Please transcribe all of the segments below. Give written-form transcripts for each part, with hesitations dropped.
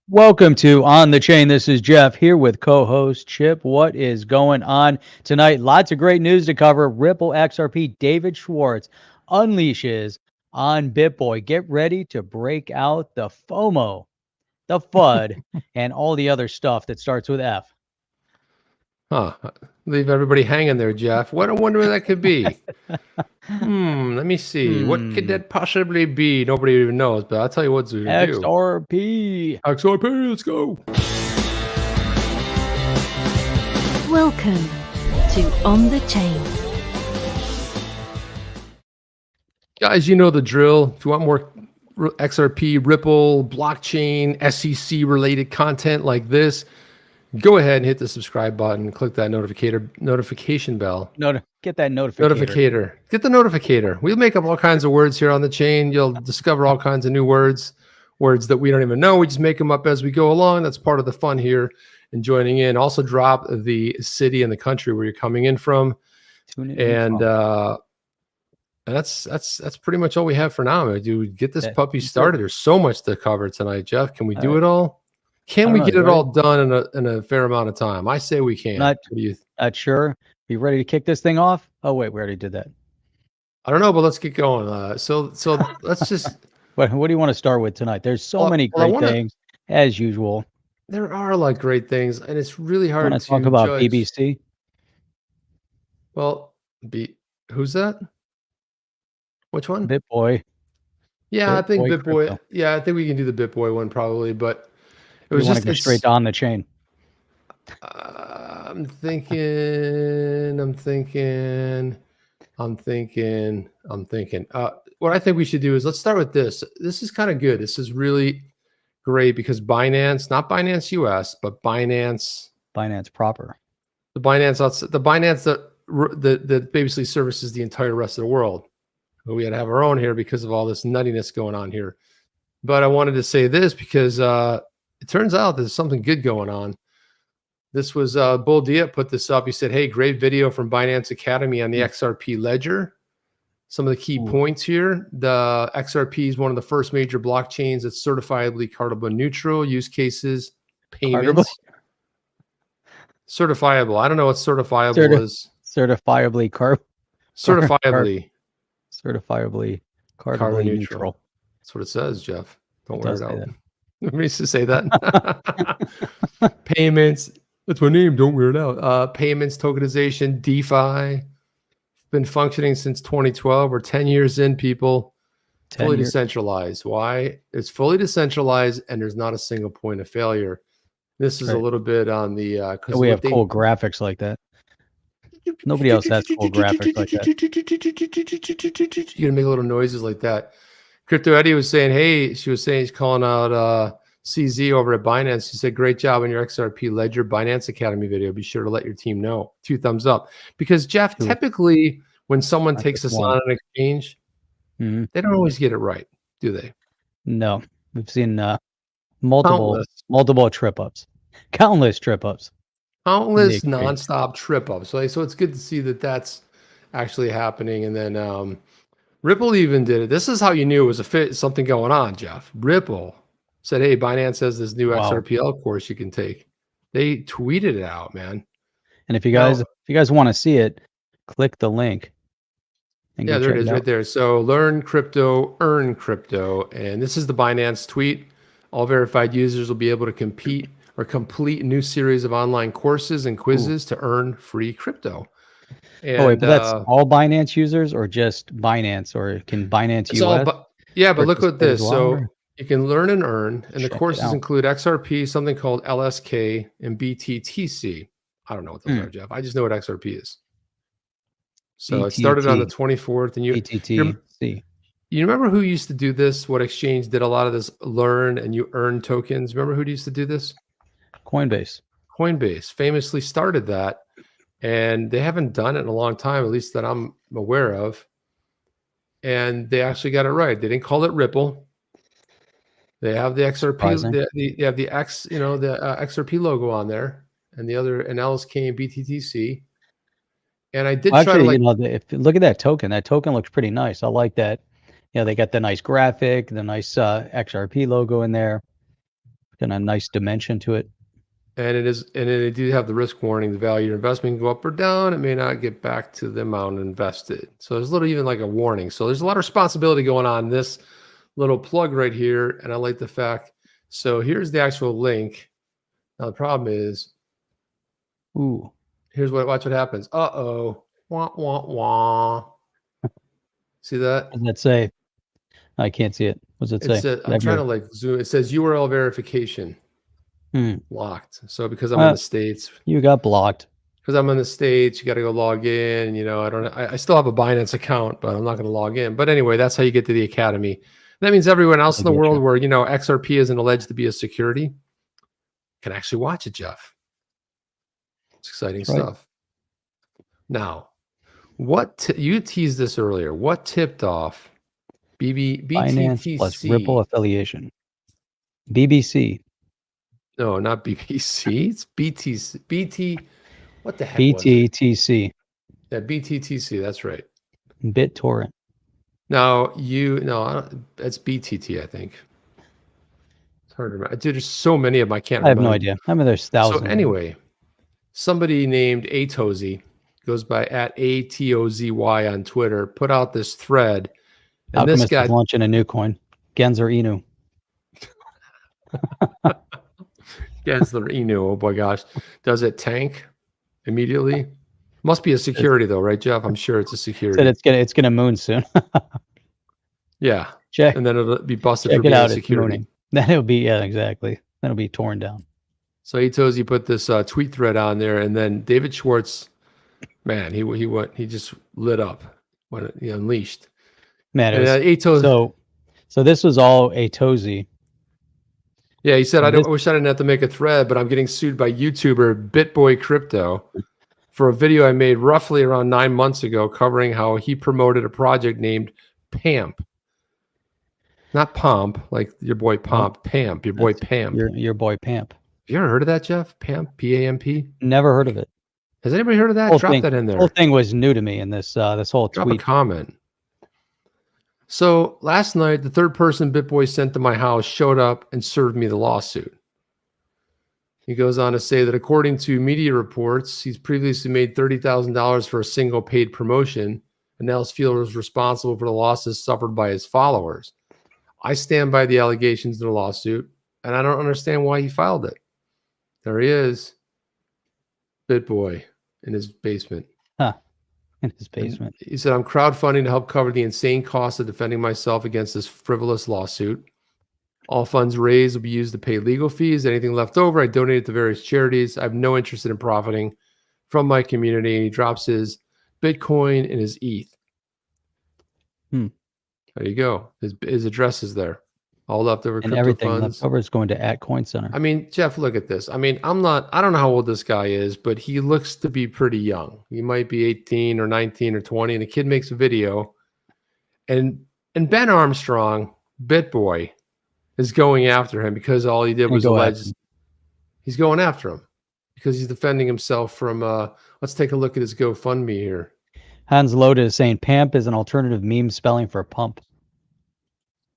Welcome to On the Chain. This is Jeff here with co-host Chip. What is going on tonight? Lots of great news to cover. Ripple XRP David Schwartz unleashes on BitBoy. Get ready to break out the FOMO, the FUD, and all the other stuff that starts with F. Huh. Leave everybody hanging there, Jeff. What I wonder what that could be. Let me see. What could that possibly be? Nobody even knows, but I'll tell you what we're going to do. XRP. XRP, let's go. Welcome to On the Chain. Guys, you know the drill. If you want more XRP, Ripple, blockchain, SEC related content like this, go ahead and hit the subscribe button. Click that notification bell. Get that notificator. Get the notificator. We'll make up all kinds of words here on the chain. You'll discover all kinds of new words that we don't even know. We just make them up as we go along. That's part of the fun here and joining in. Also drop the city and the country where you're coming in from. And that's pretty much all we have for now. Dude, get this puppy started. There's so much to cover tonight, Jeff. Can we do it all? Can we get it all done in a fair amount of time? I say we can. Not sure. You ready to kick this thing off? Oh wait, we already did that. I don't know, but let's get going. So let's just. What do you want to start with tonight? There's so many great things as usual. There are like great things, and it's really hard to talk about BBC. Well, who's that? Which one? BitBoy. Yeah, I think BitBoy. Crypto. Yeah, I think we can do the BitBoy one probably, but it was just go straight on the chain. I'm thinking. What I think we should do is let's start with this. This is kind of good. This is really great because Binance, not Binance US, but Binance proper. The Binance that basically services the entire rest of the world. But we had to have our own here because of all this nuttiness going on here. But I wanted to say this because it turns out there's something good going on. This was Bull Diep put this up. He said, hey, great video from Binance Academy on the XRP ledger. Some of the key points here. The XRP is one of the first major blockchains that's certifiably carbon neutral. Use cases, payments. Certifiable. I don't know what certifiable is. Certifiably carbon neutral. That's what it says, Jeff. Don't wear it out. Let me just say that. Payments. That's my name. Don't wear it out. Payments, tokenization, DeFi. Been functioning since 2012. We're 10 years in, people. Fully decentralized. Why? It's fully decentralized, and there's not a single point of failure. This is a little bit on the... because we have cool graphics like that. Nobody else has cool graphics like that. You're going to make little noises like that. Crypto Eddie was saying, hey, she was saying he's calling out CZ over at Binance. She said, great job on your XRP Ledger Binance Academy video. Be sure to let your team know. 2 thumbs up. Because, Jeff, typically when someone takes us on an exchange, they don't always get it right, do they? No. We've seen multiple trip-ups. Countless trip-ups. Countless nonstop trip-ups. So it's good to see that that's actually happening. And then Ripple even did it. This is how you knew it was something going on, Jeff. Ripple said, hey, Binance has this new XRPL course you can take. They tweeted it out, man. And if you guys want to see it, click the link. Yeah, there it is right there. So learn crypto, earn crypto. And this is the Binance tweet. All verified users will be able to complete a new series of online courses and quizzes to earn free crypto. And, but that's all Binance users or just Binance, or can Binance US? But look at this. So you can learn and earn, and the courses include XRP, something called LSK, and BTTC. I don't know what those are, Jeff. I just know what XRP is. So it started on the 24th, and BTTC. You remember who used to do this? What exchange did a lot of this learn and you earn tokens? Remember who used to do this? Coinbase famously started that, and they haven't done it in a long time, at least that I'm aware of. And they actually got it right. They didn't call it Ripple. They have the XRP. They have the X, the XRP logo on there, and the other, and LSK and BTTC. And I did try to look at that token. That token looks pretty nice. I like that. They got the nice graphic, the nice XRP logo in there. Got a nice dimension to it. And it do have the risk warning. The value of your investment can go up or down. It may not get back to the amount invested. So there's a little, even like a warning. So there's a lot of responsibility going on in this little plug right here. And I like the fact. So here's the actual link. Now the problem is, Ooh, watch what happens. Uh-oh. Wah, wah, wah. See that? what does that say? I can't see it. What does it say? I'm trying to like zoom. It says URL verification. Locked. So because I'm in the States, you got blocked. Because I'm in the States, you got to go log in. You know, I still have a Binance account, but I'm not going to log in. But anyway, that's how you get to the academy. That means everyone else in the world where, you know, XRP isn't alleged to be a security can actually watch it, Jeff. It's exciting stuff. Now, you teased this earlier. What tipped off Binance plus Ripple affiliation? BBC. No, not BBC. It's BTC. What the heck? BTTC. Yeah, BTTC. That's right. BitTorrent. Now that's BTT. I think it's hard to remember. Dude, there's so many of them. I can't. I have no idea. I mean, there's thousands. So anyway, somebody named atozy, goes by @ATOZY on Twitter, put out this thread, and Alchemist this guy is launching a new coin, Gensler Inu. Gensler Inu. Oh my gosh, does it tank immediately? Must be a security though, right, Jeff? I'm sure it's a security. Said it's gonna moon soon. Yeah, check, and then it'll be busted check for being it out, security. Then it'll be exactly. Then it'll be torn down. So atozy put this tweet thread on there, and then David Schwartz, man, he just lit up when he unleashed. Man, atozy. So this was all atozy. Yeah, he said, I wish I didn't have to make a thread, but I'm getting sued by YouTuber Bitboy Crypto for a video I made roughly around 9 months ago covering how he promoted a project named PAMP. Not Pomp, like your boy Pomp. PAMP, your boy PAMP. Your boy PAMP. Have you ever heard of that, Jeff? PAMP, P-A-M-P? Never heard of it. Has anybody heard of that? Drop that in there. The whole thing was new to me in this whole tweet. Drop a comment. So last night, the third person BitBoy sent to my house showed up and served me the lawsuit. He goes on to say that according to media reports, he's previously made $30,000 for a single paid promotion, and now feels responsible for the losses suffered by his followers. I stand by the allegations in the lawsuit, and I don't understand why he filed it. There he is, BitBoy, in his basement. In his basement. He said, I'm crowdfunding to help cover the insane cost of defending myself against this frivolous lawsuit. All funds raised will be used to pay legal fees. Anything left over, I donate it to various charities. I have no interest in profiting from my community. And he drops his Bitcoin and his ETH. There you go. His address is there. All leftover and crypto everything funds. left over is going to @CoinCenter. I mean, Jeff, look at this. I mean, I don't know how old this guy is, but he looks to be pretty young. He might be 18 or 19 or 20, and the kid makes a video. And Ben Armstrong, BitBoy, is going after him because all he did was allege. He's going after him because he's defending himself from let's take a look at his GoFundMe here. Hans Loda is saying PAMP is an alternative meme spelling for pump.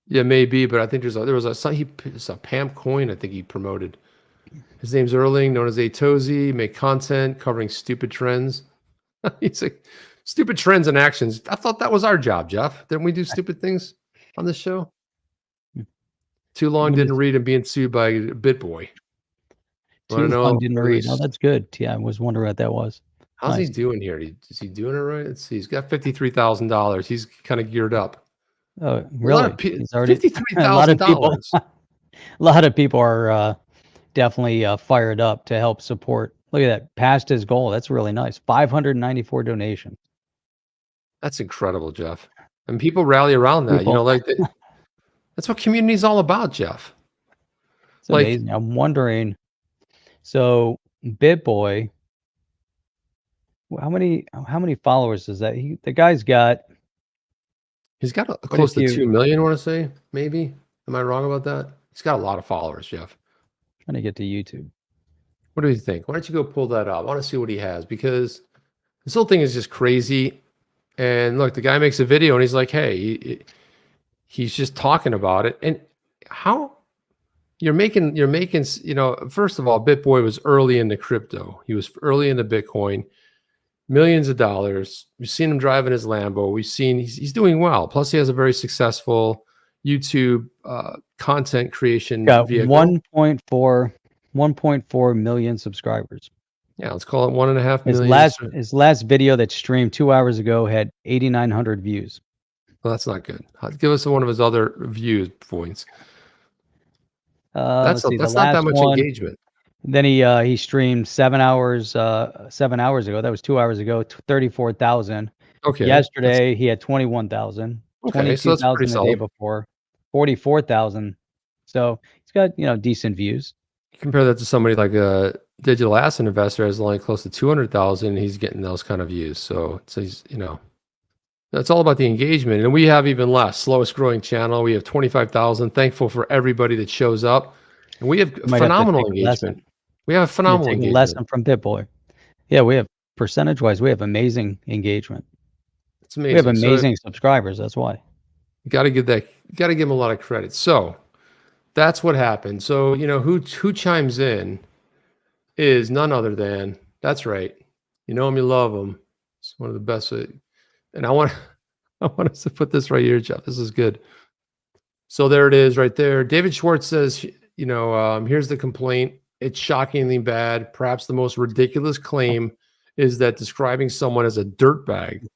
Yeah, maybe, but I think there was a PAMP coin I think he promoted. His name's Erling, known as atozy, make content covering stupid trends. He's like, stupid trends and actions. I thought that was our job, Jeff. Didn't we do stupid things on this show? Too long didn't read and being sued by BitBoy. Too long didn't read. Oh, that's good. Yeah, I was wondering what that was. How's he doing here? Is he doing it right? Let's see. He's got $53,000. He's kind of geared up. Oh, really? $53,000. A lot of people are definitely fired up to help support. Look at that. Passed his goal. That's really nice. 594 donations. That's incredible, Jeff. And people rally around that. You know, like that's what community is all about, Jeff. It's amazing. I'm wondering. So BitBoy, how many followers is that? The guy's got. He's got close to 2 million, I want to say, maybe. Am I wrong about that? He's got a lot of followers, Jeff. Trying to get to YouTube. What do you think? Why don't you go pull that up? I want to see what he has because this whole thing is just crazy. And look, the guy makes a video and he's like, hey, he's just talking about it. And how you're making, first of all, BitBoy was early into crypto. He was early into Bitcoin, millions of dollars. We've seen him driving his Lambo. We've seen he's doing well. Plus, he has a very successful YouTube content creation Got vehicle. 1.4 million subscribers. Yeah, let's call it 1.5 million. His last video that streamed 2 hours ago had 8,900 views. Well, that's not good. Give us one of his other views points. That's not that much engagement. Then he streamed 7 hours 7 hours ago. That was 2 hours ago. 34,000. Okay. Yesterday he had 21,000. Okay, so that's pretty the day before. 44,000. So he's got decent views. Compare that to somebody like a digital asset investor has only close to 200,000. He's getting those kind of views. So he's that's all about the engagement. And we have even less. Slowest growing channel. We have 25,000. Thankful for everybody that shows up. And we have phenomenal engagement. We have a phenomenal engagement. Lesson from BitBoy. Yeah, we have percentage-wise, we have amazing engagement. It's amazing. We have amazing subscribers. That's why. You got to give him a lot of credit. So that's what happened. So who chimes in is none other than, that's right. You know him, you love him. It's one of the best. And I want us to put this right here, Jeff. This is good. So there it is right there. David Schwartz says, here's the complaint. It's shockingly bad. Perhaps the most ridiculous claim is that describing someone as a dirtbag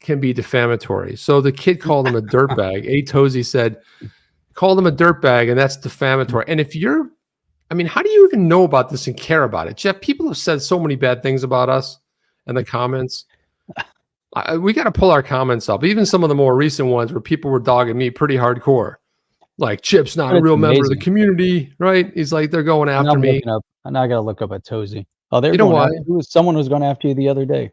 can be defamatory. So the kid called him a dirtbag. Atozy said, called him a dirtbag, and that's defamatory. And how do you even know about this and care about it? Jeff, people have said so many bad things about us in the comments. We got to pull our comments up. Even some of the more recent ones where people were dogging me pretty hardcore. Like, Chip's not a real member of the community, right? He's like, they're going after me. Now I got to look up atozy. Oh, why? Someone was going after you the other day.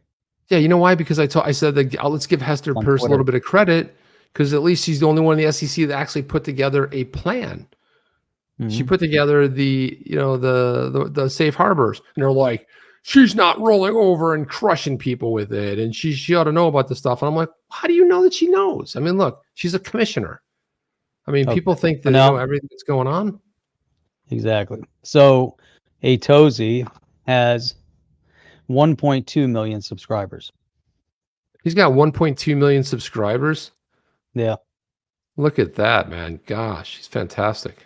Yeah, you know why? Because I said that let's give Hester Peirce a little bit of credit, because at least she's the only one in the SEC that actually put together a plan. Mm-hmm. She put together the safe harbors, and they're like, she's not rolling over and crushing people with it, and she ought to know about this stuff. And I'm like, how do you know that she knows? I mean, look, she's a commissioner. I mean, people think that they know everything that's going on. Exactly. So atozy has 1.2 million subscribers. He's got 1.2 million subscribers. Yeah. Look at that, man. Gosh, he's fantastic.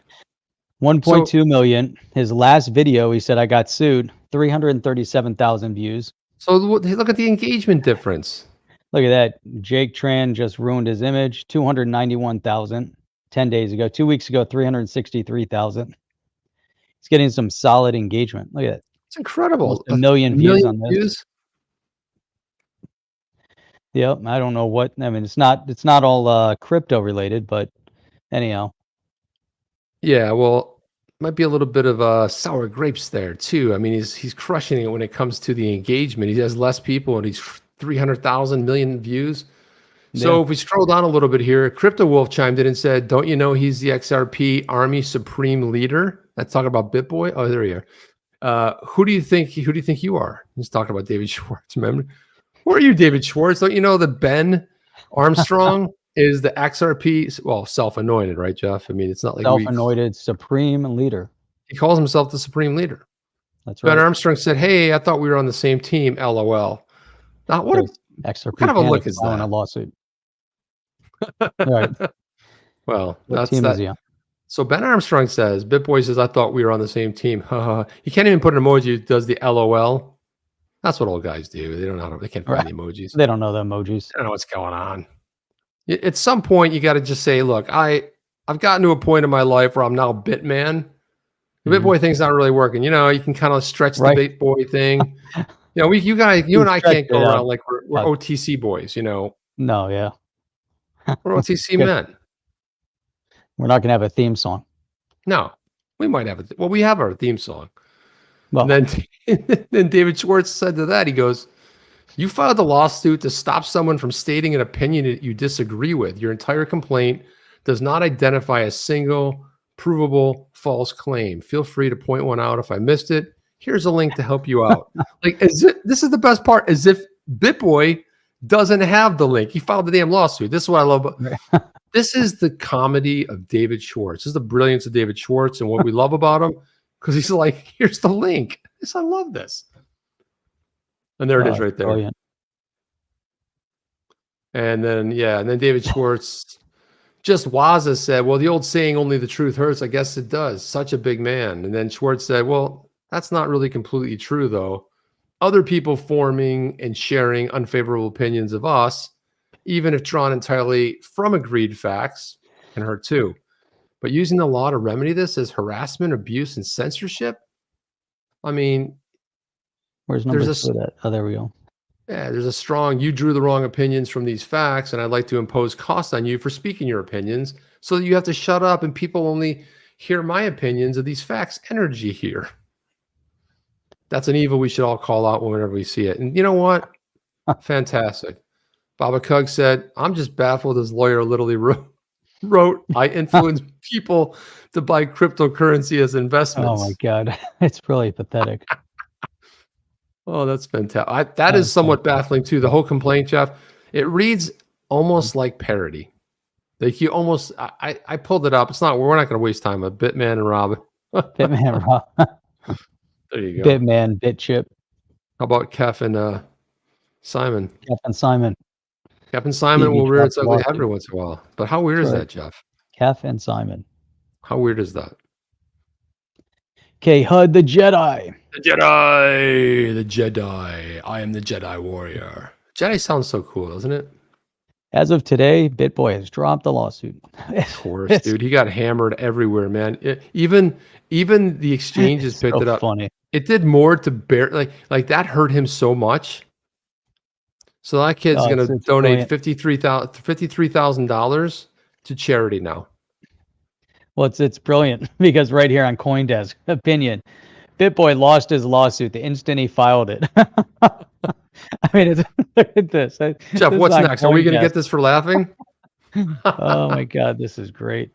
1.2 million. His last video, he said, I got sued. 337,000 views. So look at the engagement difference. Look at that. Jake Tran just ruined his image. 291,000 10 days ago. 2 weeks ago, 363,000. He's getting some solid engagement. Look at that. It's incredible. Almost a million views on this. Yep. I don't know what. I mean, it's not all crypto related, but anyhow. Yeah, well, might be a little bit of sour grapes there too. I mean, he's crushing it when it comes to the engagement. He has less people, and he's 300,000 million views. So if we scroll down a little bit here, Crypto Wolf chimed in and said, "Don't you know he's the XRP Army Supreme Leader?" That's talking about BitBoy. Oh, there you are. Who do you think you are? He's talking about David Schwartz. Remember, who are you, David Schwartz? Don't you know that Ben Armstrong is the XRP? Well, self-anointed, right, Jeff? I mean, it's not like self-anointed Supreme Leader. He calls himself the Supreme Leader. That's right. Ben Armstrong said, "Hey, I thought we were on the same team." LOL. Now, what XRP kind of a look is that? A lawsuit. Right. Well, what team is he on? So Ben Armstrong says, BitBoy says, "I thought we were on the same team." You can't even put an emoji that does the LOL. That's what old guys do. They don't know. They can't find the emojis. They don't know the emojis. They don't know what's going on. At some point, you got to just say, "Look, I've gotten to a point in my life where I'm now Bitman. The BitBoy thing's not really working. You can kind of stretch the BitBoy thing. You and I can't go around like we're OTC boys. No, yeah. We're OTC men. We're not going to have a theme song. No, we might have it. Well, we have our theme song. Well, and then David Schwartz said to that, he goes, "You filed a lawsuit to stop someone from stating an opinion that you disagree with. Your entire complaint does not identify a single provable false claim. Feel free to point one out if I missed it. Here's a link to help you out." Like, this is the best part, as if BitBoy doesn't have the link. He filed the damn lawsuit. This is what I love. This is the comedy of David Schwartz. This is the brilliance of David Schwartz and what we love about him, because he's like, here's the link. I love this. And there it is right there. Brilliant. And then, yeah, and then David Schwartz, just Waza said, well, the old saying, only the truth hurts. I guess it does. Such a big man. And then Schwartz said, well, that's not really completely true, though. Other people forming and sharing unfavorable opinions of us, even if drawn entirely from agreed facts, can hurt too. But using the law to remedy this as harassment, abuse, and censorship, I mean, where's number 2 of that? Oh, there we go. Yeah, there's a strong, you drew the wrong opinions from these facts, and I'd like to impose costs on you for speaking your opinions, so that you have to shut up and people only hear my opinions of these facts energy here. That's an evil we should all call out whenever we see it. And you know what? Fantastic. Baba Kug said, I'm just baffled his lawyer literally wrote I influence people to buy cryptocurrency as investments. Oh my God. It's really pathetic. Oh, that's fantastic. That is somewhat baffling too. The whole complaint, Jeff, it reads almost like parody. Like you almost, I pulled it up. It's not, we're not going to waste time with Bitman and Rob. Bitman, Rob. There you go. Bitman, BitChip. How about Kef and Simon? Kef and Simon. Kef and Simon will rear its ugly head every once in a while. But how weird is that, Jeff? Kef and Simon. How weird is that? Okay, HUD the Jedi. The Jedi. The Jedi. I am the Jedi warrior. Jedi sounds so cool, doesn't it? As of today, BitBoy has dropped the lawsuit. Of course, dude. He got hammered everywhere, man. Even the exchanges picked it up. Funny. It did more to bear, like that hurt him so much. So that kid's going to donate $53,000 to charity now. Well, it's brilliant because right here on CoinDesk opinion, BitBoy lost his lawsuit the instant he filed it. I mean, look at this. Jeff, what's next? Are we going to get this for laughing? Oh my God, this is great.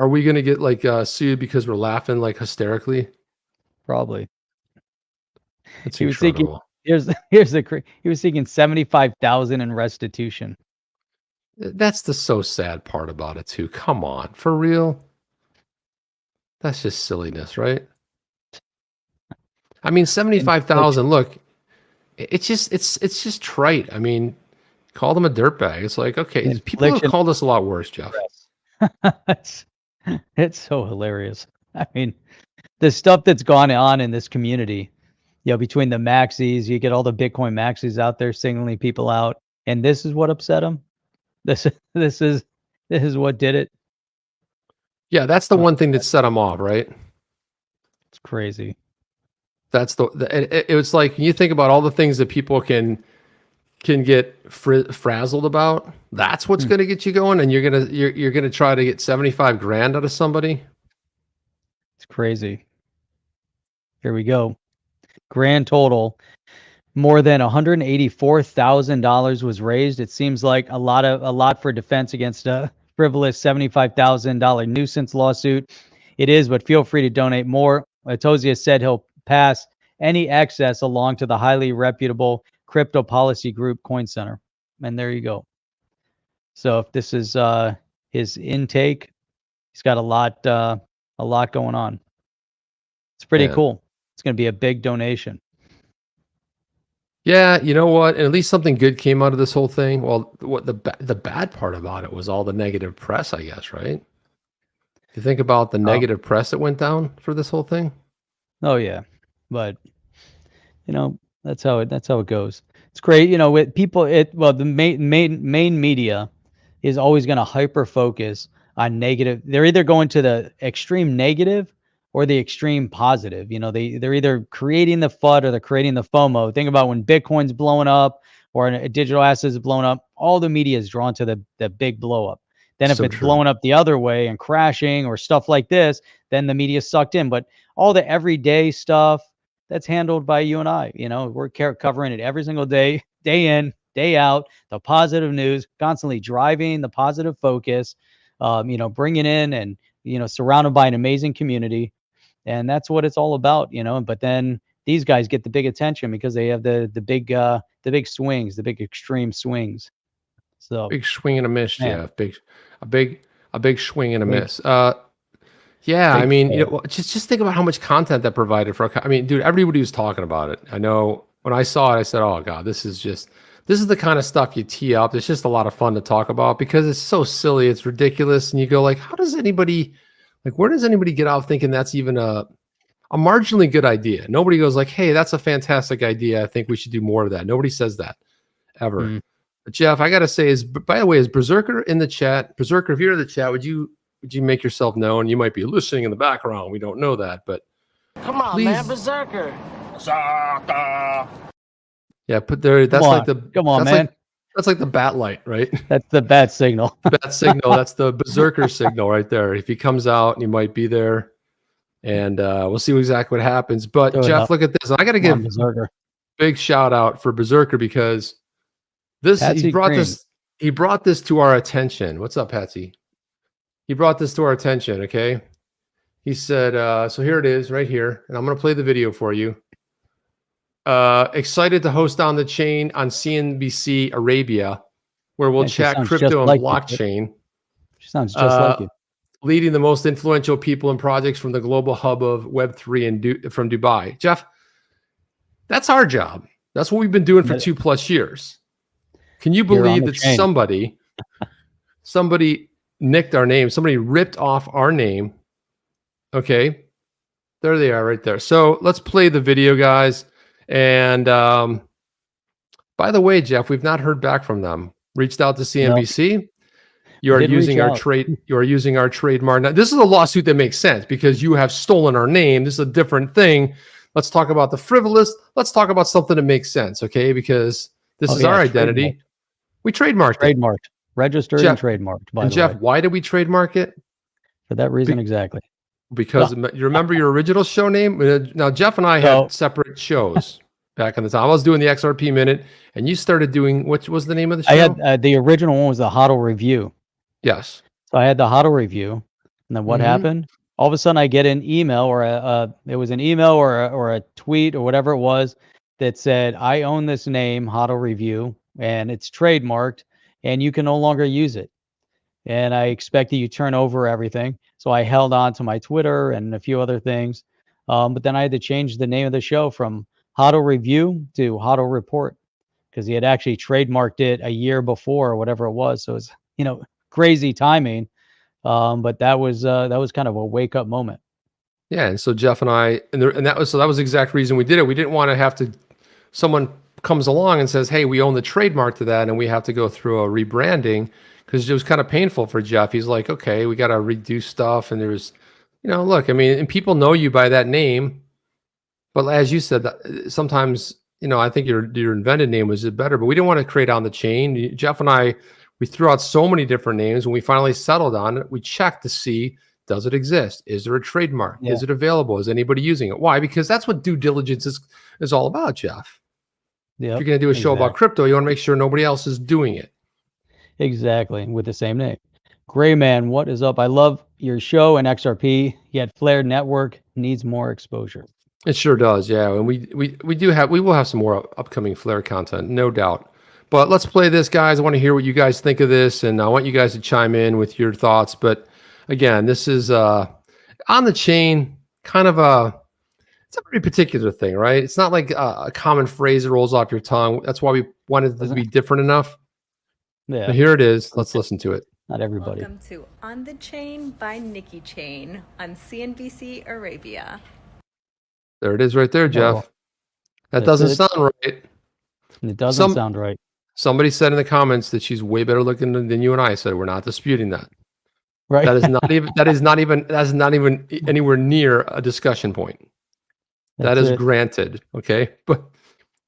Are we going to get sued because we're laughing hysterically? Probably. That's he incredible. Was seeking, he was seeking $75,000 in restitution. That's the so sad part about it too. Come on, for real. That's just silliness, right? I mean, 75,000. Look, it's just trite. I mean, call them a dirtbag. It's like, okay, people have called us a lot worse, Jeff. It's so hilarious. I mean, the stuff that's gone on in this community, between the maxis, you get all the Bitcoin maxis out there singling people out, and this is what upset them. This is what did it. Yeah, that's the one thing that set them off, right? It's crazy. That's it's like you think about all the things that people can get frazzled about. That's what's going to get you going, and you're gonna try to get 75 grand out of somebody. It's crazy. Here we go. Grand total, more than $184,000 was raised. It seems like a lot for defense against a frivolous $75,000 nuisance lawsuit. It is, but feel free to donate more. Atozy has said he'll pass any excess along to the highly reputable crypto policy group Coin Center. And there you go. So if this is his intake, he's got a lot going on. It's pretty cool. It's going to be a big donation. Yeah, you know what? And at least something good came out of this whole thing. Well, what the bad part about it was all the negative press, I guess, right? You think about the negative press that went down for this whole thing. Oh yeah, but that's how it goes. It's great, with people. The main media is always going to hyper focus on negative. They're either going to the extreme negative or the extreme positive. They're either creating the FUD or they're creating the FOMO. Think about when Bitcoin's blowing up or a digital asset is blowing up, all the media is drawn to the big blow up. Then if it's blowing up the other way and crashing or stuff like this, then the media sucked in. But all the everyday stuff, that's handled by you and I. We're covering it every single day, day in, day out, the positive news, constantly driving the positive focus, bringing in and, surrounded by an amazing community. And that's what it's all about, But then these guys get the big attention because they have the big swings, the big extreme swings. So big swing and a miss, man. Jeff. A big swing and a Big- miss. Yeah, I big mean, fail. just think about how much content that provided for. I mean, dude, everybody was talking about it. I know when I saw it, I said, "Oh God, this is the kind of stuff you tee up. It's just a lot of fun to talk about because it's so silly, it's ridiculous." And you go like, "How does anybody, like, where does anybody get out thinking that's even a marginally good idea?" Nobody goes like, "Hey, that's a fantastic idea. I think we should do more of that." Nobody says that ever. Mm. But Jeff, I gotta say, by the way, is Berserker in the chat? Berserker, if you're in the chat, would you make yourself known? You might be listening in the background. We don't know that, but come on, please. man, Berserker. Berserker. Yeah, put there. That's like the come on, that's man. That's like the bat light, right? That's the bat signal. Bat signal. That's the Berserker signal right there. If he comes out, he might be there, and we'll see exactly what happens. But Throw it Jeff, up. look at this. I got to Come on, give Berserker. big shout out for Berserker because Patsy he brought Green. this to our attention. What's up, Patsy? He brought this to our attention. Okay, he said, so here it is right here, and I'm going to play the video for you. Excited to host On the Chain on CNBC Arabia, where we'll That just chat sounds crypto just and like you. blockchain, She sounds just like you. leading the most influential people and projects from the global hub of Web3 from Dubai. Jeff, that's our job. That's what we've been doing for 2+ years. Can you You're on believe the that chain. somebody nicked our name? Somebody ripped off our name. Okay, there they are right there. So let's play the video, guys. And by the way, Jeff, we've not heard back from them. Reached out to CNBC. You are Did using reach our out. trade. You are using our trademark. Now, this is a lawsuit that makes sense because you have stolen our name. This is a different thing. Let's talk about the frivolous. Let's talk about something that makes sense, okay? Because this is our identity. We trademarked it. Trademarked, registered, Jeff, and trademarked. By And the Jeff, way, why did we trademark it? for that reason exactly. Because you remember your original show name? Now, Jeff and I had separate shows back in the time. I was doing the XRP Minute, and you started doing, what was the name of the show? I had the original one was the HODL Review. Yes. So I had the HODL Review, and then what happened? All of a sudden, I get an email or it was an email or a tweet or whatever it was that said, "I own this name, HODL Review, and it's trademarked, and you can no longer use it." And I expect that you turn over everything. So I held on to my Twitter and a few other things, but then I had to change the name of the show from HODL Review to HODL Report because he had actually trademarked it a year before or whatever it was. So it's crazy timing. But that was kind of a wake up moment. Yeah, and so Jeff and I, and that was the exact reason we did it. We didn't want to have to. Someone comes along and says, "Hey, we own the trademark to that, and we have to go through a rebranding," because it was kind of painful for Jeff. He's like, "Okay, we got to redo stuff," and there's, look, I mean, and people know you by that name, but as you said, sometimes, I think your invented name was better, but we didn't want to create On the Chain. Jeff and I, we threw out so many different names. When we finally settled on it, we checked to see, does it exist? Is there a trademark? Yeah. Is it available? Is anybody using it? Why? Because that's what due diligence is all about, Jeff. Yeah. If you're going to do a show about crypto, you want to make sure nobody else is doing it. Exactly, with the same name. Gray Man, what is up? I love your show and XRP, yet Flare Network needs more exposure. It sure does, yeah. And we will have some more upcoming Flare content, no doubt. But let's play this, guys. I want to hear what you guys think of this, and I want you guys to chime in with your thoughts. But again, this is On the Chain, kind of it's a very particular thing, right? It's not like a common phrase that rolls off your tongue. That's why we wanted it to be different enough. Yeah, But here it is. Let's listen to it. not everybody. Welcome to On the Chain by Nikki Chain on CNBC Arabia. There it is right there, Jeff. Oh, That that's doesn't it. sound right. It doesn't sound right. Somebody said in the comments that she's way better looking than you and I said. We're not disputing that. Right. That is not even anywhere near a discussion point. That That's is it. granted. Okay. But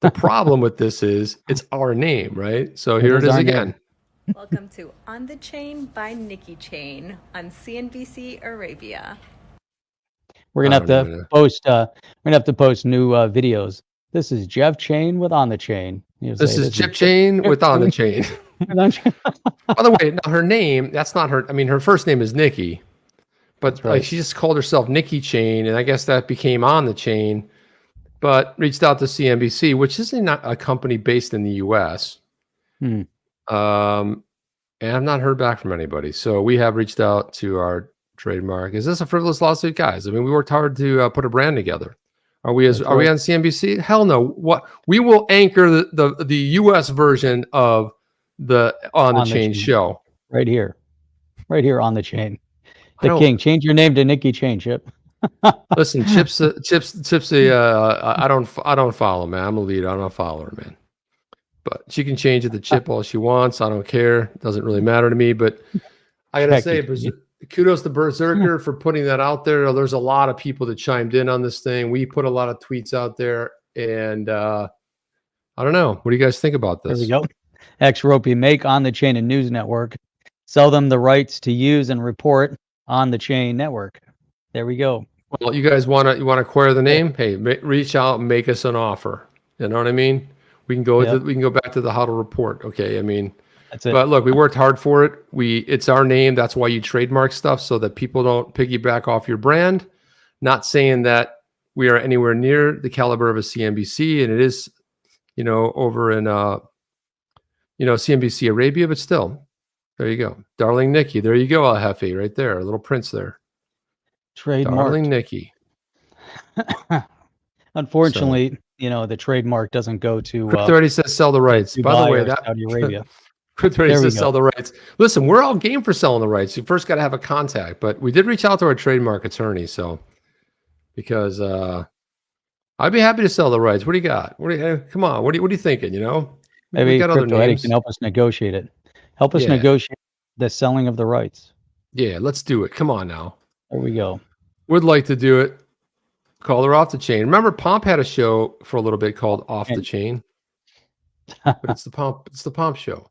the problem with this is it's our name, right? So here it is our name. again. Welcome to On the Chain by Nikki Chain on CNBC Arabia. We're gonna I have don't to even know. post. We're gonna have to post new videos. This is Jeff Chain with On the Chain. This is Chip Chain with On the Chain. By the way, now her name, that's not her. I mean, her first name is Nikki, but right. like she just called herself Nikki Chain, and I guess that became On the Chain. but reached out to CNBC, which is not a company based in the U.S. Hmm. And I've not heard back from anybody. So we have reached out to our trademark. Is this a frivolous lawsuit, guys? I mean, we worked hard to put a brand together. Are we That's are we right. on CNBC? Hell no. What we will anchor the US version of the On the Chain show. Right here on the chain. I The don't- King. Change your name to Nikki Chain, Chip. Listen, Chips. I don't follow, man. I'm a leader. I'm not a follower, man. But she can change it to Chip all she wants. I don't care. It doesn't really matter to me. But I gotta say, kudos to BRZRKR for putting that out there. There's a lot of people that chimed in on this thing. We put a lot of tweets out there, and I don't know. What do you guys think about this? There we go. XRP make On the Chain a news network. Sell them the rights to use and report On the Chain network. There we go. Well, you guys want to acquire the name? Hey, reach out and make us an offer. You know what I mean? We can go we can go back to the HODL report. Okay, I mean, That's it. but look, we worked hard for it. It's our name. That's why you trademark stuff so that people don't piggyback off your brand. Not saying that we are anywhere near the caliber of a CNBC, and it is, over in CNBC Arabia, but still, there you go, Darling Nikki. There you go, El Jefe, right there, a little prince there. Trademark. Darling Nikki. Unfortunately, the trademark doesn't go to Crypto already says sell the rights. By the Dubai way, or that Saudi Arabia. Crypto already There we says go. sell the rights. Listen, we're all game for selling the rights. You first got to have a contact, but we did reach out to our trademark attorney, because I'd be happy to sell the rights. What do you got? Come on, what are you thinking? Maybe we got other Crypto Eddie names. can help us negotiate it. Help us Yeah. negotiate the selling of the rights. Yeah, let's do it. Come on now. There we go. Would like to do it. Call her Off the Chain. Remember, Pomp had a show for a little bit called Off the Chain, but it's the Pomp show.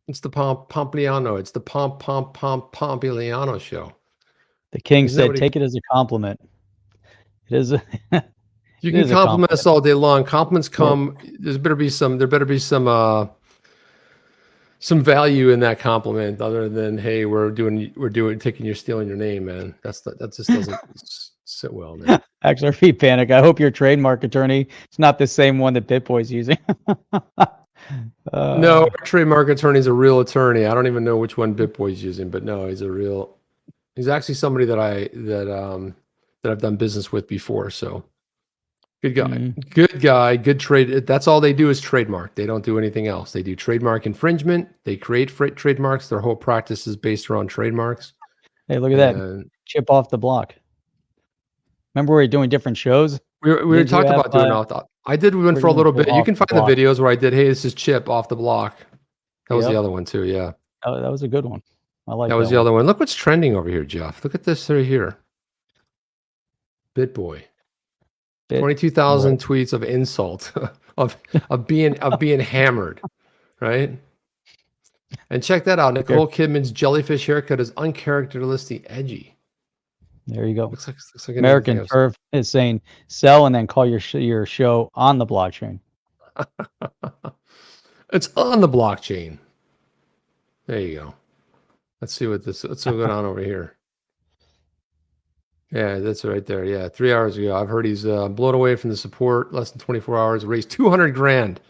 It's the Pompliano. It's the Pompliano show. The King Isn't that said, what he- take it as a compliment. It is. You It can is a compliment us all day long. Compliments come. There better be some value in that compliment, other than, hey, you're stealing your name, man. That just doesn't sit well, man. XRP panic. I hope your trademark attorney is not the same one that BitBoy's using. No, our trademark attorney's a real attorney. I don't even know which one BitBoy's using, but no, he's actually somebody that I've done business with before. So good guy, good trade. That's all they do is trademark. They don't do anything else. They do trademark infringement. They create trademarks. Their whole practice is based around trademarks. Hey, look at that. Chip off the block. Remember we were doing different shows? We talked about doing all that. I did one for a little bit. You can find the videos where I did, hey, this is Chip off the block. That was the other one too, yeah. Oh, that was a good one. I like that. Was the other one. Look what's trending over here, Jeff. Look at this right here. BitBoy. 22,000 tweets of insult, of being hammered, right? And check that out. Nicole Kidman's jellyfish haircut is uncharacteristically edgy. There you go. Looks like American Turf is saying sell and then call your show on the blockchain. It's on the blockchain. There you go. Let's see what's going on over here. Yeah, that's right there. Yeah, 3 hours ago. I've heard he's blown away from the support. Less than 24 hours. Raised 200 grand.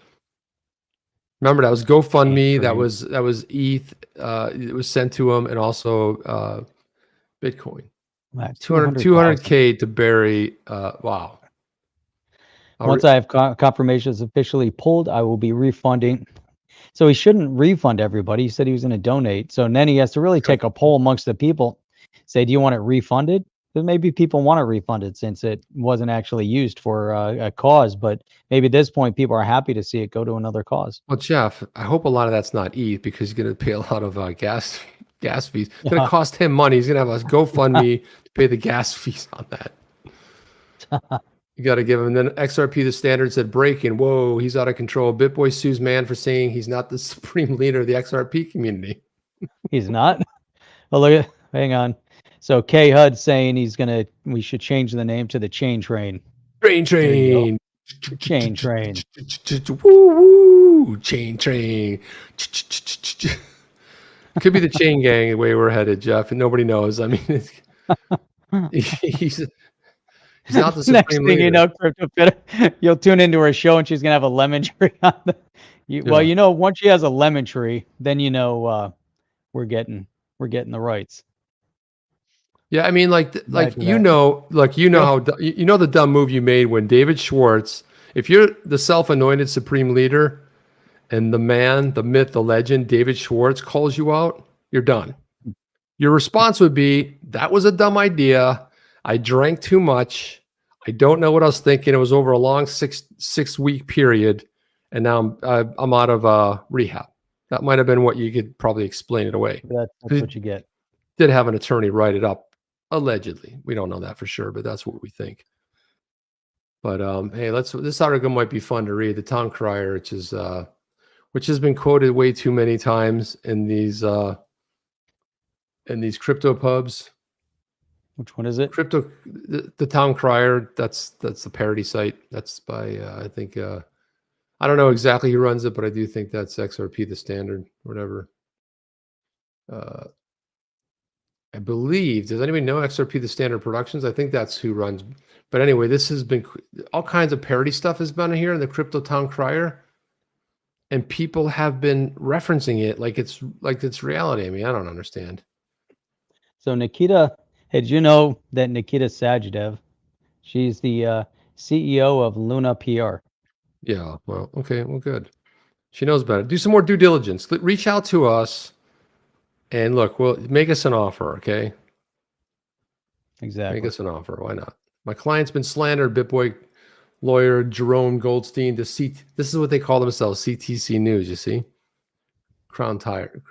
Remember, that was GoFundMe. That was ETH. It was sent to him, and also Bitcoin. 200K to bury. Wow. Once I have confirmation is officially pulled, I will be refunding. So he shouldn't refund everybody. He said he was going to donate. So then he has to really take a poll amongst the people. Say, do you want it refunded? Because maybe people want to refund it since it wasn't actually used for a cause. But maybe at this point, people are happy to see it go to another cause. Well, Jeff, I hope a lot of that's not ETH, because he's going to pay a lot of gas fees. It's going to cost him money. He's going to have a GoFundMe to pay the gas fees on that. You got to give him. And then XRP, the standard said breaking. Whoa, he's out of control. BitBoy sues man for saying he's not the supreme leader of the XRP community. He's not? Oh, look at, hang on. So K HUD saying we should change the name to the Chain Train. Chain Chain Train. Woo woo. Chain Train. Could be the Chain Gang the way we're headed, Jeff, and nobody knows. I mean, He's not the Next supreme thing leader. you know, Crypto Fit, you'll tune into her show and she's gonna have a lemon tree on the. Well, Yeah. you know, once she has a lemon tree, then you know we're getting the rights. Yeah, I mean, Imagine you that. know, Yeah. how you know the dumb move you made when David Schwartz, if you're the self-anointed supreme leader, and the man, the myth, the legend, David Schwartz calls you out, you're done. Your response would be, "That was a dumb idea. I drank too much. I don't know what I was thinking. It was over a long six week period, and now I'm out of rehab." That might have been what you could probably explain it away. That's He what you get. did have an attorney write it up, allegedly. We don't know that for sure, but that's what we think. But hey, this article might be fun to read. The Town Crier, which has been quoted way too many times in these crypto pubs. Which one is it? The Town Crier. That's the parody site. That's by I think I don't know exactly who runs it, but I do think that's XRP the Standard, whatever. I believe. Does anybody know XRP the Standard Productions? I think that's who runs. But anyway, this has been all kinds of parody stuff has been here in the Crypto Town Crier. And people have been referencing it like it's reality. I mean, I don't understand. So Nikita, did you know that Nikita Sajdev, she's the CEO of Luna PR? Yeah. Well, okay. Well, good. She knows better. Do some more due diligence. Reach out to us, and look. Well, make us an offer. Okay. Exactly. Make us an offer. Why not? My client's been slandered. BitBoy lawyer Jerome Goldstein. This is what they call themselves. CTC News. You see, Crown Tire.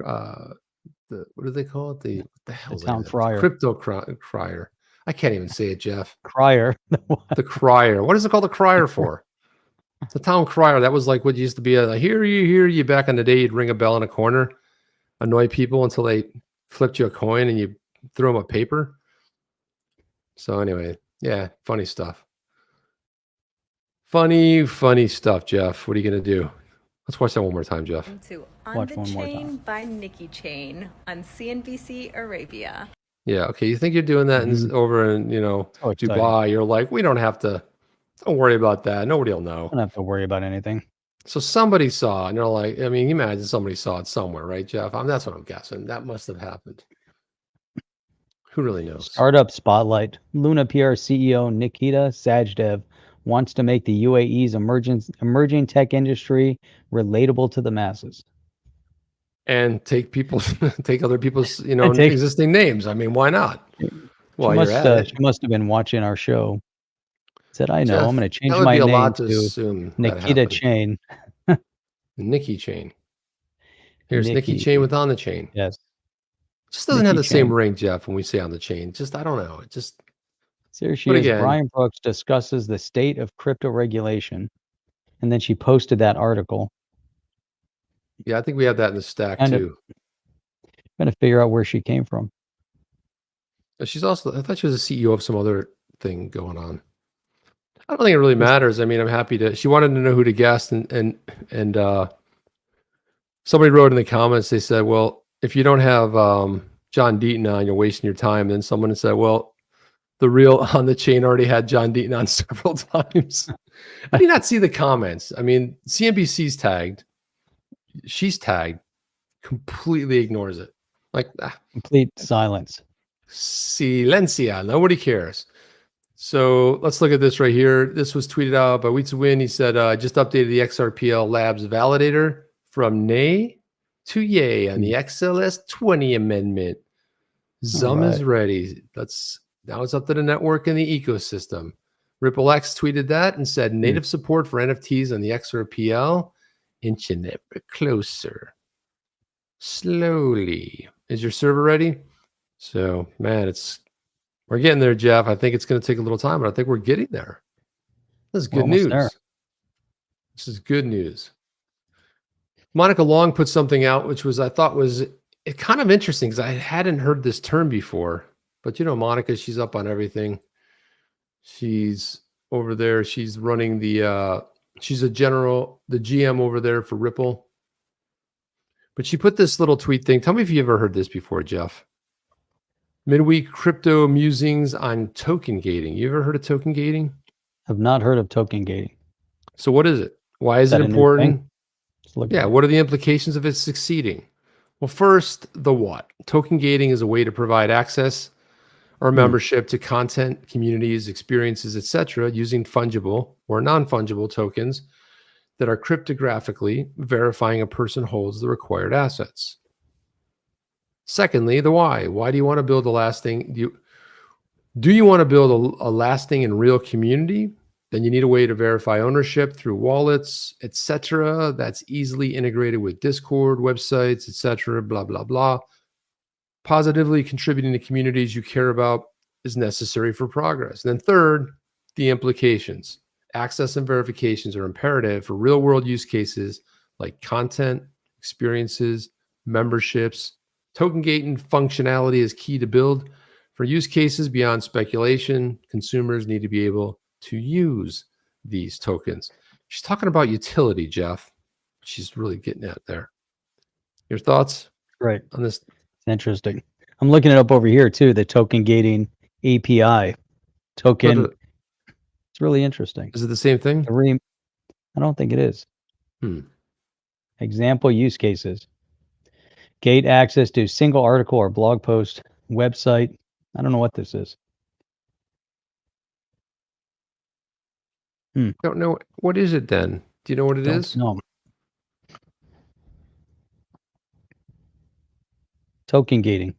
What do they call it? What the hell? The Town Crier. Crypto Crier. I can't even say it, Jeff. Crier. The Crier. What is it called the Crier for? The Town Crier. That was like what used to be a hear you back in the day. You'd ring a bell in a corner, annoy people until they flipped you a coin and you threw them a paper. So anyway, yeah, funny stuff. Funny stuff, Jeff. What are you going to do? Let's watch that one more time, Jeff. To On Watch the one more Chain time. by Nikki Chain on CNBC Arabia. Yeah, okay. You think you're doing that over in, So exciting. Dubai. You're like, we don't have to, don't worry about that. Nobody will know. I don't have to worry about anything. So somebody saw, and they're like, I mean, you imagine somebody saw it somewhere, right, Jeff? That's what I'm guessing. That must have happened. Who really knows? Startup Spotlight. Luna PR CEO Nikita Sajdev wants to make the UAE's emerging tech industry relatable to the masses. And take other people's, existing names. I mean, why not? While you're at it. She must have been watching our show. Said, I know, Jeff, I'm going to change that would my be a name lot to to assume that Nikita happened. Chain. Nikki Chain. Here's Nikki Nikki. Chain with On the Chain. Yes. Just doesn't have Nikki the same Chain. ring, Jeff, when we say On the Chain. Just, I don't know. It just, So here she But is. again- Brian Brooks discusses the state of crypto regulation. And then she posted that article. yeah, I think we have that in the stack Kind of- too. Trying to figure out where she came from. She's also, I thought she was a CEO of some other thing going on. I don't think it really matters. I mean, I'm happy to, she wanted to know who to guess. And somebody wrote in the comments, they said, well, if you don't have John Deaton on, you're wasting your time. And then someone said, well, the real On the Chain already had John Deaton on several times. I did not see the comments. I mean, CNBC's tagged. She's tagged. Completely ignores it. Like, Complete silence. silencia. Nobody cares. So let's look at this right here. This was tweeted out by WietseWind. He said, I just updated the XRPL Labs validator from nay to yay on the XLS 20 amendment. Zum is ready. Now it's up to the network and the ecosystem. RippleX tweeted that and said native support for NFTs on the XRPL inching ever closer. Slowly. Is your server ready? So, man, we're getting there, Jeff. I think it's going to take a little time, but I think we're getting there. This is good news. There. This is good news. Monica Long put something out, which I thought was kind of interesting because I hadn't heard this term before. But Monica, she's up on everything. She's over there. She's running she's the GM over there for Ripple. But she put this little tweet thing. Tell me if you ever heard this before, Jeff. Midweek crypto musings on token gating. You ever heard of token gating? I've not heard of token gating. So what is it? Why is it that a new important? thing? Let's look Yeah, at it. what are the implications of it succeeding? Well, first, the what. Token gating is a way to provide access or membership to content, communities, experiences, etc., using fungible or non-fungible tokens that are cryptographically verifying a person holds the required assets. Secondly, the why. Why do you want to build a lasting? Do you want to build a lasting and real community? Then you need a way to verify ownership through wallets, etc. That's easily integrated with Discord, websites, etc. Blah blah blah. Positively contributing to communities you care about is necessary for progress. And then third, the implications. Access and verifications are imperative for real-world use cases like content, experiences, memberships. Token gating functionality is key to build. For use cases beyond speculation, consumers need to be able to use these tokens. She's talking about utility, Jeff. She's really getting at there. Your thoughts Right. on this? It's interesting. I'm looking it up over here too, the token gating API. Token. It's really interesting. Is it the same thing? I don't think it is. Example use cases. Gate access to single article or blog post, website. I don't know what this is. Don't know. What is it then? Do you know what it is? No. Token gating.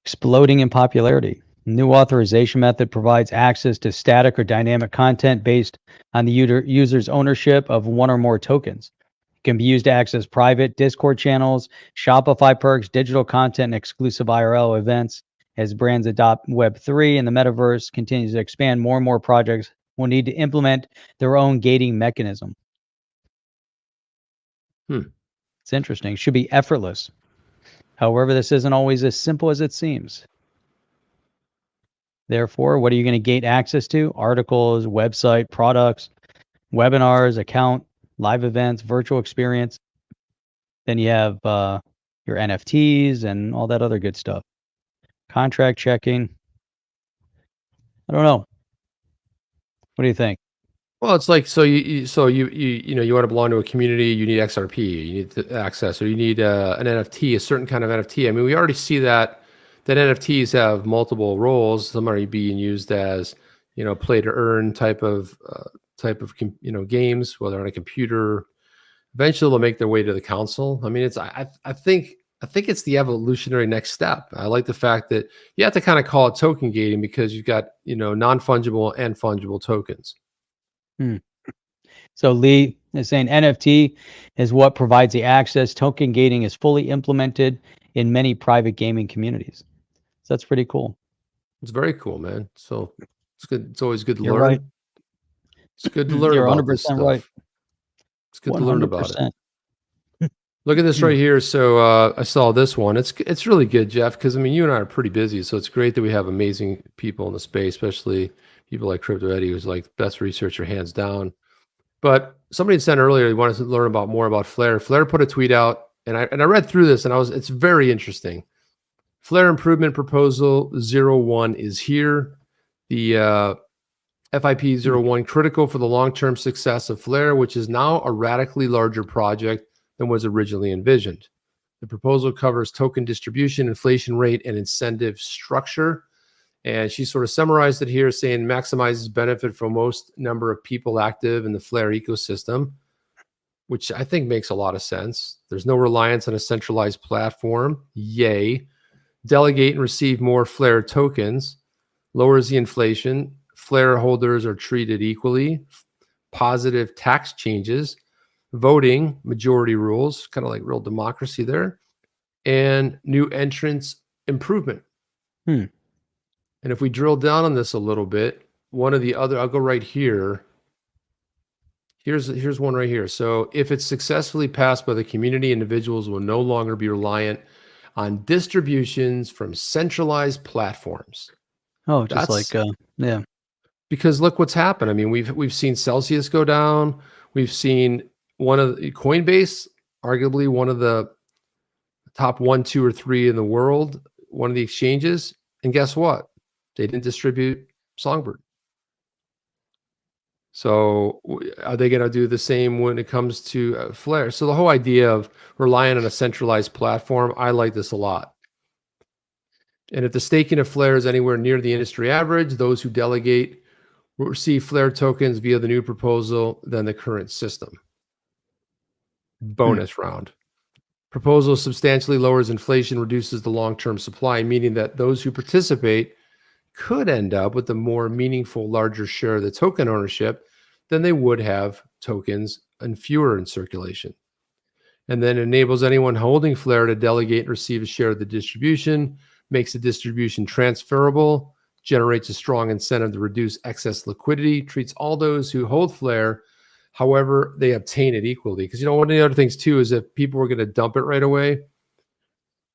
Exploding in popularity. New authorization method provides access to static or dynamic content based on the user's ownership of one or more tokens. It can be used to access private Discord channels, Shopify perks, digital content, and exclusive IRL events. As brands adopt Web3 and the metaverse continues to expand, more and more projects will need to implement their own gating mechanism. It's interesting. It should be effortless. However, this isn't always as simple as it seems. Therefore, what are you going to gate access to? Articles, website, products, webinars, account, live events, virtual experience. Then you have your NFTs and all that other good stuff. Contract checking. I don't know. What do you think? Well, it's like you want to belong to a community. You need XRP. You need access, or you need an NFT, a certain kind of NFT. I mean, we already see that NFTs have multiple roles. Some are being used as play to earn type of games, whether on a computer. Eventually, they'll make their way to the console. I mean, I think it's the evolutionary next step. I like the fact that you have to kind of call it token gating because you've got non-fungible and fungible tokens. So Lee is saying NFT is what provides the access. Token gating is fully implemented in many private gaming communities. So that's pretty cool. It's very cool, man. So it's good. It's always good to You're learn. right. It's good to learn You're about 100% this stuff. right. It's good to learn about it. 100%. Look at this right here. So I saw this one. It's really good, Jeff, because I mean you and I are pretty busy, so it's great that we have amazing people in the space, especially people like Crypto Eddie, who's like the best researcher hands down. But somebody sent earlier, he wanted to learn more about Flare. Flare put a tweet out, and I read through this, and it's very interesting. Flare improvement proposal 01 is here. The FIP 01 critical for the long-term success of Flare, which is now a radically larger project than was originally envisioned. The proposal covers token distribution, inflation rate, and incentive structure. And she sort of summarized it here, saying maximizes benefit for most number of people active in the Flare ecosystem, which I think makes a lot of sense. There's no reliance on a centralized platform. Yay. Delegate and receive more Flare tokens. Lowers the inflation. Flare holders are treated equally. Positive tax changes. Voting, majority rules, kind of like real democracy there. And new entrants improvement. And if we drill down on this a little bit, one of the other, I'll go right here. Here's one right here. So if it's successfully passed by the community, individuals will no longer be reliant on distributions from centralized platforms. Oh, just yeah. Because look what's happened. I mean, we've seen Celsius go down. We've seen one of the Coinbase, arguably one of the top 1, 2, or 3 in the world, one of the exchanges, and guess what? They didn't distribute Songbird. So are they going to do the same when it comes to Flare? So the whole idea of relying on a centralized platform, I like this a lot. And if the staking of Flare is anywhere near the industry average, those who delegate will receive Flare tokens via the new proposal than the current system. Bonus round. Proposal substantially lowers inflation, reduces the long-term supply, meaning that those who participate could end up with a more meaningful, larger share of the token ownership than they would have tokens and fewer in circulation. And then enables anyone holding Flare to delegate and receive a share of the distribution, makes the distribution transferable, generates a strong incentive to reduce excess liquidity, treats all those who hold Flare however they obtain it equally. Because, you know, one of the other things too is if people were going to dump it right away,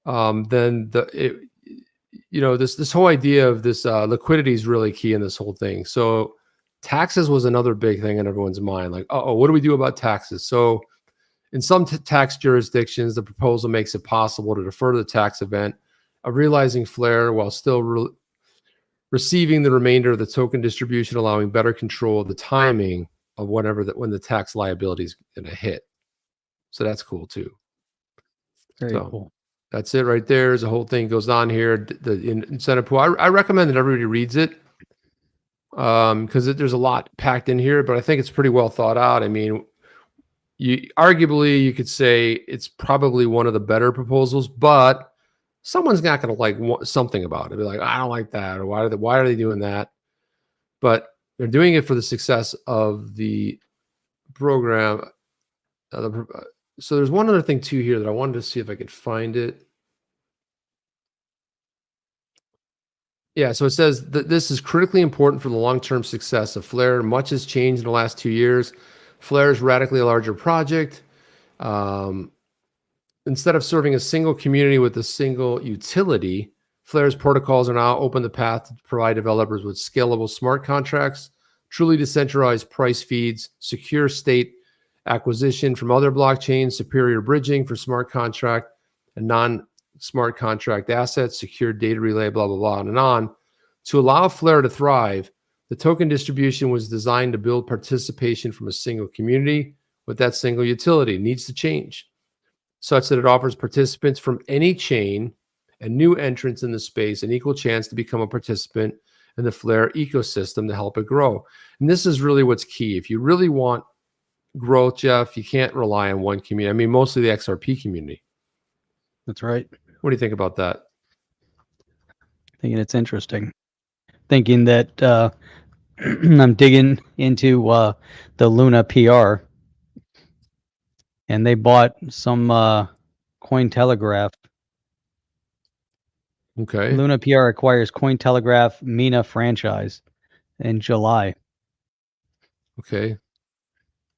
then this whole idea of this liquidity is really key in this whole thing. So taxes was another big thing in everyone's mind. Like, what do we do about taxes? So in some tax jurisdictions, the proposal makes it possible to defer the tax event of realizing Flare while still receiving the remainder of the token distribution, allowing better control of the timing of when the tax liability is going to hit. So that's cool too. Very cool. That's it right there. The whole thing goes on here. The incentive pool. I recommend that everybody reads it because there's a lot packed in here, but I think it's pretty well thought out. I mean, arguably you could say it's probably one of the better proposals, but someone's not going to like something about it. Be like, I don't like that, or why are they doing that? But they're doing it for the success of the program. So there's one other thing too here that I wanted to see if I could find it. Yeah, so it says that this is critically important for the long-term success of Flare. Much has changed in the last 2 years. Flare is radically a larger project. Instead of serving a single community with a single utility, Flare's protocols are now open the path to provide developers with scalable smart contracts, truly decentralized price feeds, secure state acquisition from other blockchains, superior bridging for smart contract and non-smart contract assets, secure data relay, blah, blah, blah, and on. To allow Flare to thrive, the token distribution was designed to build participation from a single community with that single utility. It needs to change such that it offers participants from any chain and new entrants in the space an equal chance to become a participant in the Flare ecosystem to help it grow. And this is really what's key. If you really want growth, Jeff, you can't rely on one community. I mean, mostly the XRP community. That's right. What do you think about that? Thinking it's interesting. Thinking that I'm digging into the Luna PR, and they bought some Cointelegraph. Okay. Luna PR acquires Cointelegraph MENA franchise in July. Okay.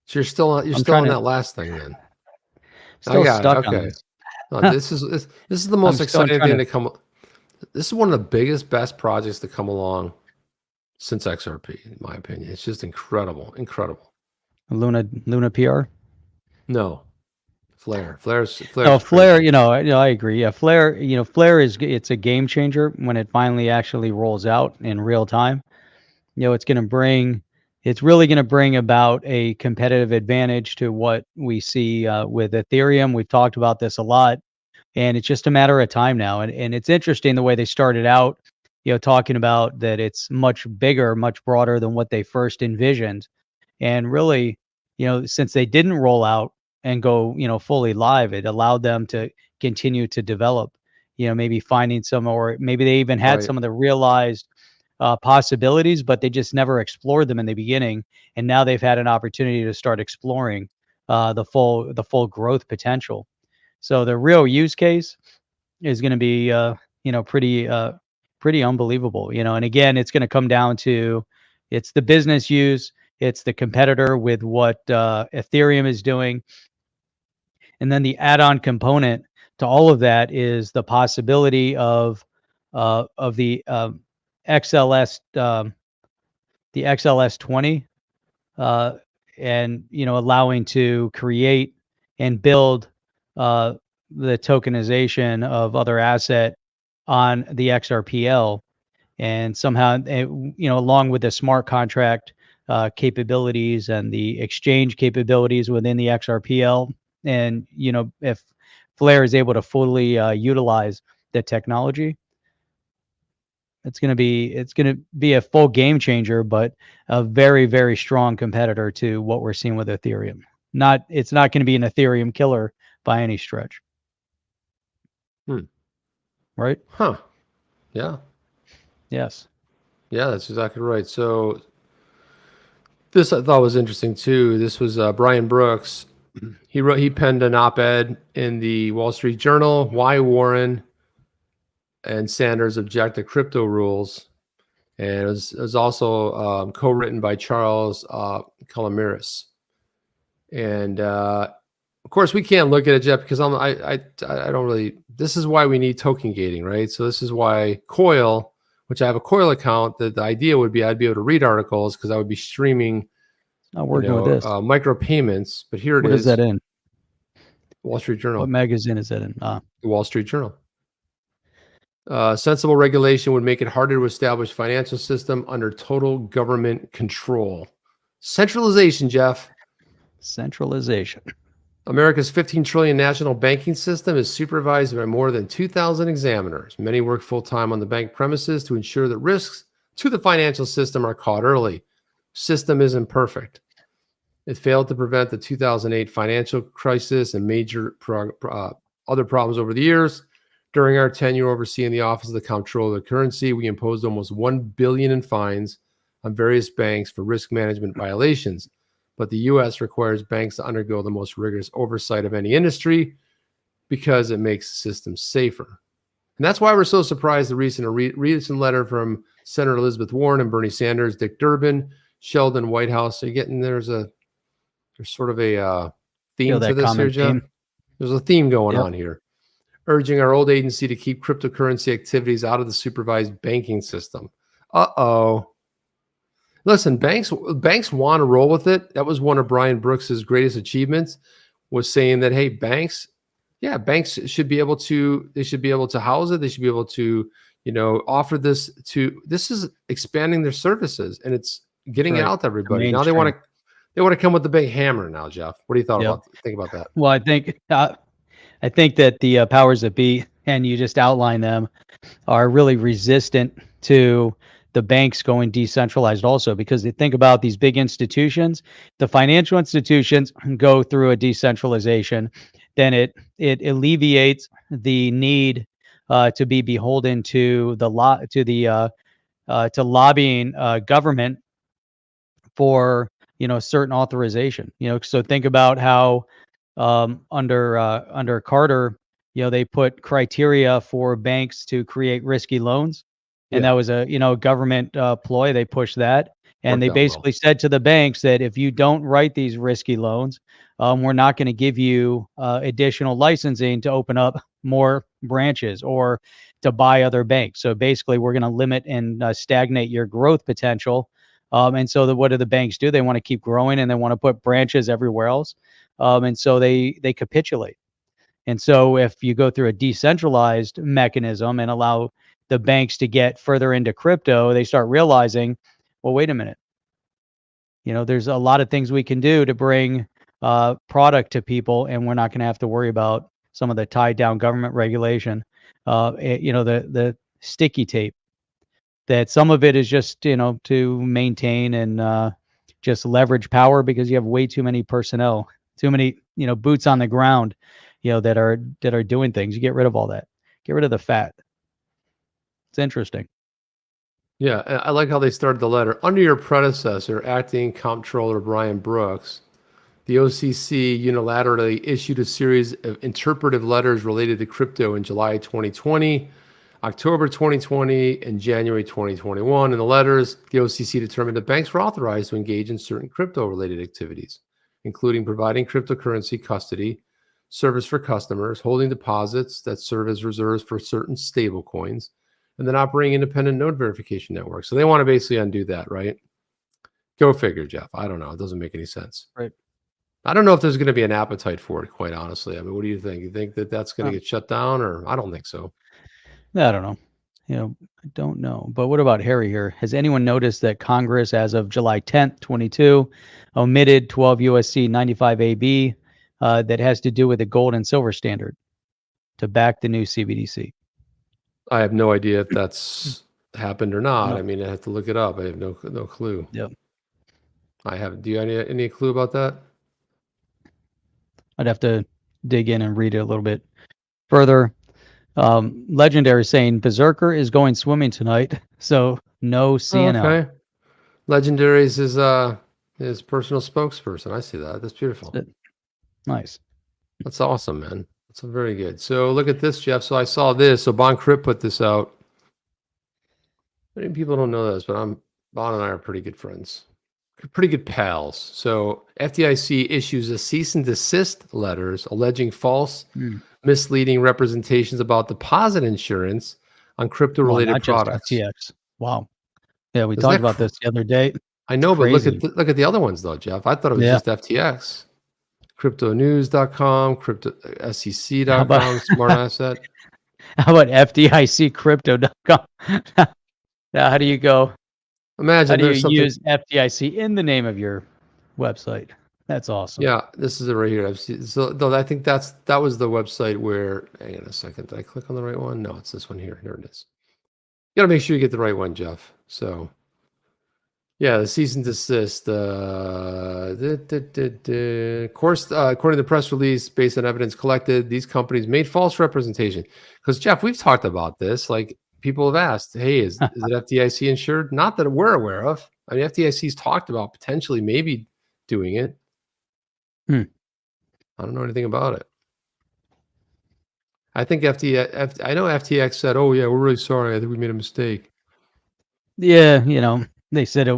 So you're still on that last thing then. Still stuck on this. No, this is the most exciting thing to come. This is one of the biggest, best projects to come along since XRP, in my opinion. It's just incredible, incredible. Luna PR. No, Flare. Flare's Flare. I agree. Yeah, Flare. Flare it's a game changer when it finally actually rolls out in real time. It's really going to bring about a competitive advantage to what we see with Ethereum. We've talked about this a lot, and it's just a matter of time now. And it's interesting the way they started out, talking about that it's much bigger, much broader than what they first envisioned. And really, since they didn't roll out and go, fully live, it allowed them to continue to develop, maybe finding some, or maybe they even had some of the realized possibilities, but they just never explored them in the beginning. And now they've had an opportunity to start exploring the full growth potential. So the real use case is going to be, pretty unbelievable, and again, it's going to come down to, it's the business use, it's the competitor with what Ethereum is doing. And then the add-on component to all of that is the possibility of the XLS, the XLS 20, and allowing to create and build the tokenization of other asset on the XRPL, and somehow, along with the smart contract capabilities and the exchange capabilities within the XRPL, and if Flare is able to fully utilize the technology, it's going to be a full game changer, but a very, very strong competitor to what we're seeing with Ethereum. It's not going to be an Ethereum killer by any stretch. Right? Huh. Yeah. Yes. Yeah, that's exactly right. So this I thought was interesting too. This was Brian Brooks. He penned an op-ed in the Wall Street Journal, Why Warren and Sanders Object to Crypto Rules. And it was also co-written by Charles Calamiris. And of course, we can't look at it, Jeff, because I don't really. This is why we need token gating, right? So this is why Coil, which I have a Coil account, that the idea would be I'd be able to read articles because I would be streaming. Not working with this. Micro payments, but here it is. What is that in? Wall Street Journal. What magazine is that in? The Wall Street Journal. Sensible regulation would make it harder to establish financial system under total government control. Centralization, Jeff. Centralization. America's 15 trillion national banking system is supervised by more than 2,000 examiners. Many work full-time on the bank premises to ensure that risks to the financial system are caught early. System isn't perfect. It failed to prevent the 2008 financial crisis and major other problems over the years. During our tenure overseeing the Office of the Comptroller of the Currency, we imposed almost $1 billion in fines on various banks for risk management violations. But the U.S. requires banks to undergo the most rigorous oversight of any industry because it makes the system safer. And that's why we're so surprised the recent letter from Senator Elizabeth Warren and Bernie Sanders, Dick Durbin, Sheldon Whitehouse. So you're getting there's sort of a theme to this here, Jeff. There's a theme going on here. Urging our old agency to keep cryptocurrency activities out of the supervised banking system. Uh-oh. Listen, banks want to roll with it. That was one of Brian Brooks's greatest achievements, was saying that, hey, banks should be able to house it. They should be able to, offer this this is expanding their services, and it's getting it out to everybody. Now they want to come with the big hammer now, Jeff. What do you think about that? Well, I think that the powers that be, and you just outlined them, are really resistant to the banks going decentralized also, because they think about these big institutions, the financial institutions go through a decentralization, then it alleviates the need to be beholden to to lobbying government for certain authorization. So think about how under Carter, they put criteria for banks to create risky loans. And that was a government ploy. They pushed that, and they basically said to the banks that if you don't write these risky loans, we're not going to give you additional licensing to open up more branches or to buy other banks. So basically, we're going to limit and stagnate your growth potential. And so what do the banks do? They want to keep growing, and they want to put branches everywhere else. And so they capitulate. And so if you go through a decentralized mechanism and allow the banks to get further into crypto, they start realizing, well, wait a minute. There's a lot of things we can do to bring product to people, and we're not going to have to worry about some of the tied down government regulation. The sticky tape, that some of it is just, to maintain and just leverage power, because you have way too many personnel, too many, boots on the ground, that are doing things. You get rid of all that. Get rid of the fat. It's interesting. Yeah, I like how they started the letter. Under your predecessor, Acting Comptroller Brian Brooks, the OCC unilaterally issued a series of interpretive letters related to crypto in July 2020, October 2020, and January 2021. In the letters, the OCC determined that banks were authorized to engage in certain crypto-related activities, including providing cryptocurrency custody, service for customers, holding deposits that serve as reserves for certain stable coins, and then operating independent node verification networks. So they want to basically undo that, right? Go figure, Jeff. I don't know. It doesn't make any sense. Right. I don't know if there's going to be an appetite for it, quite honestly. I mean, what do you think? You think that that's going to get shut down, or I don't think so. I don't know. I don't know. But what about Harry here? Has anyone noticed that Congress, as of July 10th, 22, omitted 12 USC 95 AB that has to do with the gold and silver standard to back the new CBDC? I have no idea if that's happened or not. No. I mean, I have to look it up. I have no clue. Yep. I have. Do you have any clue about that? I'd have to dig in and read it a little bit further. Legendary saying Berserker is going swimming tonight, so no CNL. Okay. Legendary is his personal spokesperson. I see that. That's beautiful. Nice. That's awesome, man. That's very good. So look at this, Jeff. So I saw this. So Boncryp put this out. Many people don't know this, but Bon and I are pretty good friends, pretty good pals. So FDIC issues a cease and desist letters alleging false, misleading representations about deposit insurance on crypto-related products. Just FTX. Wow. Yeah, we Isn't talked that about this the other day. I know, but Crazy. look at the other ones though, Jeff. I thought it was just FTX. CryptoNews.com, CryptoSEC.com, Smart Asset. How about FDICCrypto.com? Now, how do you go? Imagine How do there's you use FDIC in the name of your website? That's awesome. Yeah, this is it right here. So though I think that was the website where. Hang on a second. Did I click on the right one? No, it's this one here. Here it is. You got to make sure you get the right one, Jeff. So, yeah, the cease and desist. Course, according to the press release, based on evidence collected, these companies made false representation. Because Jeff, we've talked about this. Like people have asked, "Hey, is it FDIC insured?" Not that we're aware of. I mean, FDIC's talked about potentially maybe doing it. I don't know anything about it. I think I know FTX said, "Oh yeah, we're really sorry. I think we made a mistake." Yeah, they said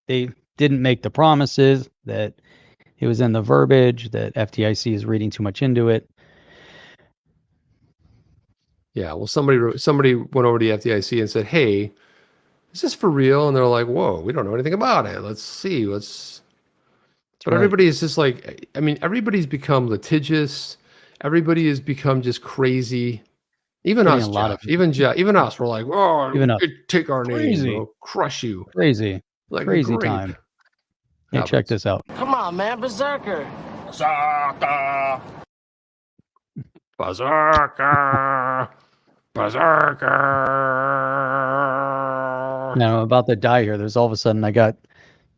they didn't make the promises, that it was in the verbiage, that FDIC is reading too much into it. Yeah, well, somebody went over to the FDIC and said, "Hey, is this for real?" And they're like, "Whoa, we don't know anything about it. Let's see. But everybody is just like, I mean, everybody's become litigious. Everybody has become just crazy. Even us, Jeff. Even us. We're like, "Oh, Even us. take our Crazy. name, we'll crush you." Crazy. Like Crazy grape. time. Hey, check this out. Come on, man, Berserker. Berserker. BRZRKR. BRZRKR. Now I'm about to die here. There's all of a sudden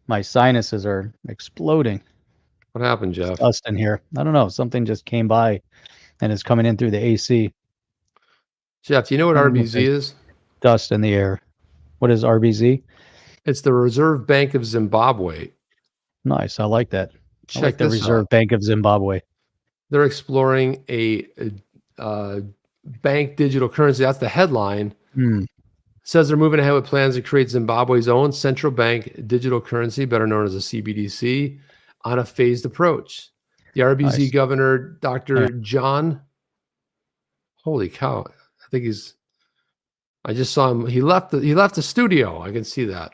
my sinuses are exploding. What happened, Jeff? Dust in here. I don't know. Something just came by and is coming in through the AC. Jeff, do you know what RBZ is? Dust in the air. What is RBZ? It's the Reserve Bank of Zimbabwe. Nice. I like that. Check I like the this Reserve out. Bank of Zimbabwe. They're exploring a bank digital currency. That's the headline. Says they're moving ahead with plans to create Zimbabwe's own central bank digital currency, better known as a CBDC, on a phased approach. The RBZ governor, Dr. John, holy cow, I just saw him. He left the studio. I can see that.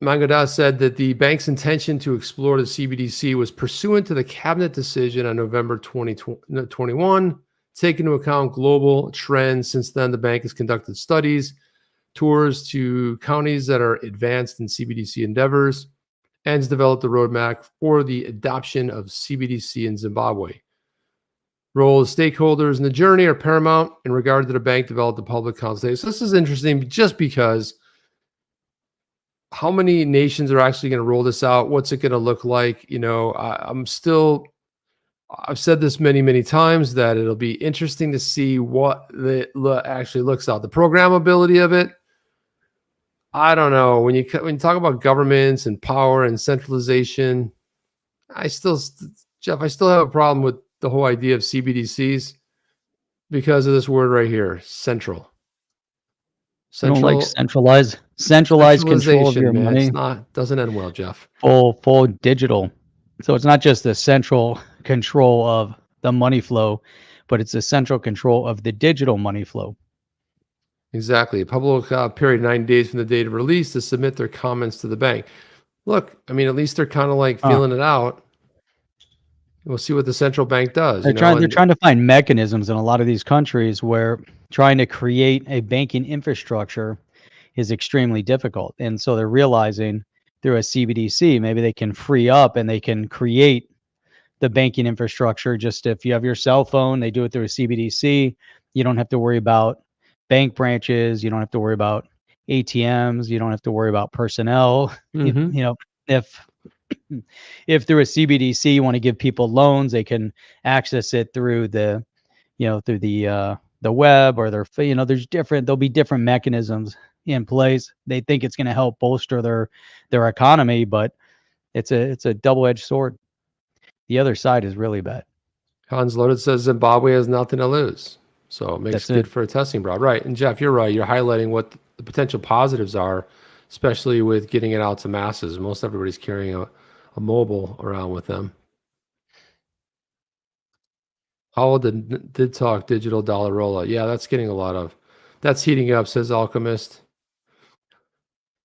Mangoda said that the bank's intention to explore the CBDC was pursuant to the cabinet decision on November 2021. Take into account global trends. Since then, the bank has conducted studies, tours to counties that are advanced in CBDC endeavors, and has developed a roadmap for the adoption of CBDC in Zimbabwe. Role of stakeholders in the journey are paramount in regard to the bank developed a public consultation. So this is interesting just because how many nations are actually going to roll this out? What's it going to look like? I've said this many, many times that it'll be interesting to see what it actually looks like. The programmability of it, I don't know. When you talk about governments and power and centralization, Jeff, I still have a problem with the whole idea of CBDCs because of this word right here, central. You don't like centralized control of your money. Doesn't end well, Jeff. Full digital. So it's not just the central control of the money flow, but it's the central control of the digital money flow. Exactly. A public period 9 days from the date of release to submit their comments to the bank. Look, I mean, at least they're kind of like feeling it out. We'll see what the central bank does. They're trying to find mechanisms in a lot of these countries where trying to create a banking infrastructure is extremely difficult. And so they're realizing through a CBDC, maybe they can free up and they can create the banking infrastructure. Just if you have your cell phone, they do it through a CBDC. You don't have to worry about bank branches. You don't have to worry about ATMs. You don't have to worry about personnel. You know, if through a CBDC you want to give people loans, they can access it through the, through the web or there'll be different mechanisms in place. They think it's going to help bolster their economy, but it's a double-edged sword. The other side is really bad. Hans Loaded says Zimbabwe has nothing to lose. So it makes it good for a testing broad. Right. And Jeff, you're right. You're highlighting what the potential positives are, especially with getting it out to masses. Most everybody's carrying a mobile around with them. Howell did talk digital dollar rollout. Yeah, that's that's heating up, says Alchemist.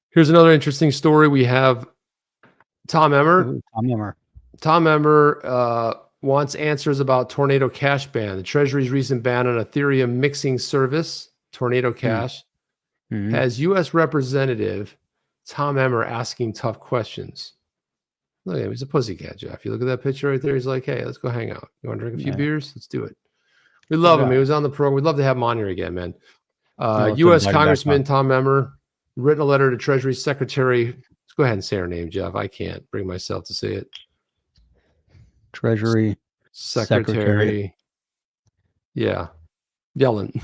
Here's another interesting story. We have Tom Emmer. Tom Emmer wants answers about Tornado Cash ban. The Treasury's recent ban on Ethereum mixing service, Tornado Cash, has U.S. Representative Tom Emmer asking tough questions. Look at him. He's a pussycat, Jeff. You look at that picture right there. He's like, hey, let's go hang out. You want to drink a few beers? Let's do it. We love him. He was on the program. We'd love to have him on here again, man. U.S. Congressman Tom Emmer written a letter to Treasury Secretary. Let's go ahead and say her name, Jeff. I can't bring myself to say it. Treasury Secretary. Yeah. Yellen.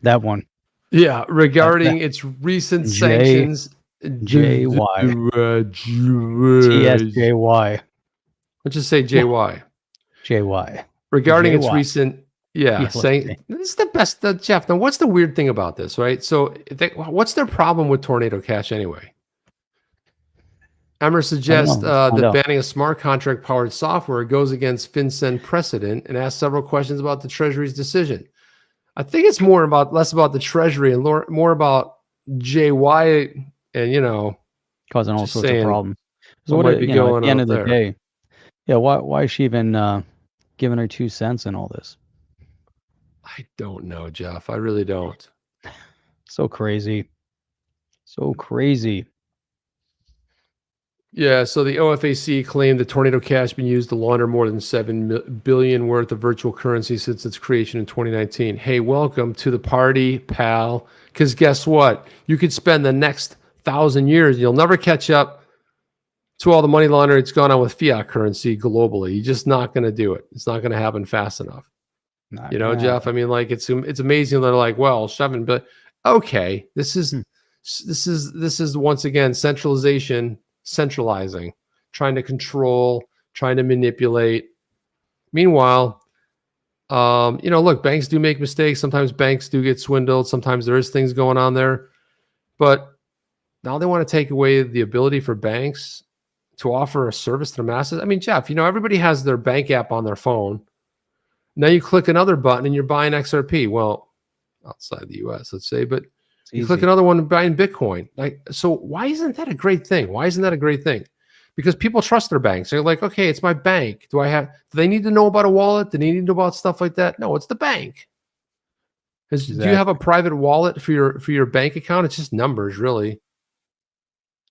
That one. Yeah. Regarding its recent sanctions. JY. TSJY. Let's just say JY. JY. Regarding its recent, saying this is the best, Jeff. Now, what's the weird thing about this, right? So, what's their problem with Tornado Cash anyway? Emmer suggests that banning a smart contract powered software goes against FinCEN precedent and asks several questions about the Treasury's decision. I think it's less about the Treasury and more about JY and, causing all sorts of problems. So what might be going on at the end of the day? Yeah, why is she even giving her 2 cents in all this? I don't know, Jeff. I really don't. So crazy. So crazy. Yeah, so the OFAC claimed that Tornado Cash been used to launder more than $7 billion worth of virtual currency since its creation in 2019. Hey, welcome to the party, pal. Because guess what? You could spend the next 1,000 years, you'll never catch up to all the money laundering that's gone on with fiat currency globally. You're just not going to do it. It's not going to happen fast enough. Jeff. I mean, like it's amazing. They're like, well, 7 billion. Okay, this is once again centralizing, trying to control, trying to manipulate. Meanwhile, look, banks do make mistakes. Sometimes banks do get swindled. Sometimes there is things going on there. But now they want to take away the ability for banks to offer a service to the masses. I mean, Jeff, everybody has their bank app on their phone. Now you click another button and you're buying XRP. Well, outside the US, let's say, but you click another one and buying Bitcoin. So why isn't that a great thing? Why isn't that a great thing? Because people trust their banks. They're like, okay, it's my bank. Do they need to know about a wallet? Do they need to know about stuff like that? No, it's the bank. Exactly. Do you have a private wallet for your bank account? It's just numbers, really.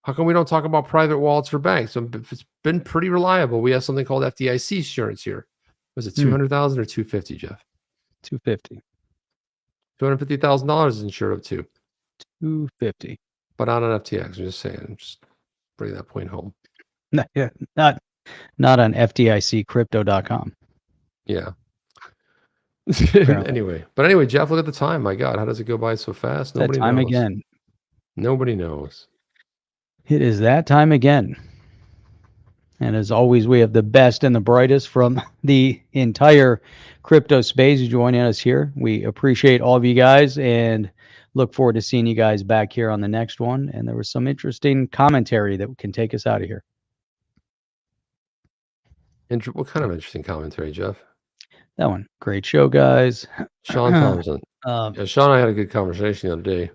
How come we don't talk about private wallets for banks? It's been pretty reliable. We have something called FDIC insurance here. Was it 200,000 or 250, Jeff? 250. $250,000 is insured up to. 250. But not on FTX. I'm just saying. I'm just bringing that point home. Not on FDICCrypto.com. Yeah. Anyway, Jeff, look at the time. My God, how does it go by so fast? Nobody knows. Again. Nobody knows. It is that time again. And as always, we have the best and the brightest from the entire crypto space joining us here. We appreciate all of you guys and look forward to seeing you guys back here on the next one. And there was some interesting commentary that can take us out of here. What kind of interesting commentary, Jeff? That one. Great show, guys. Sean Thompson. Sean and I had a good conversation the other day.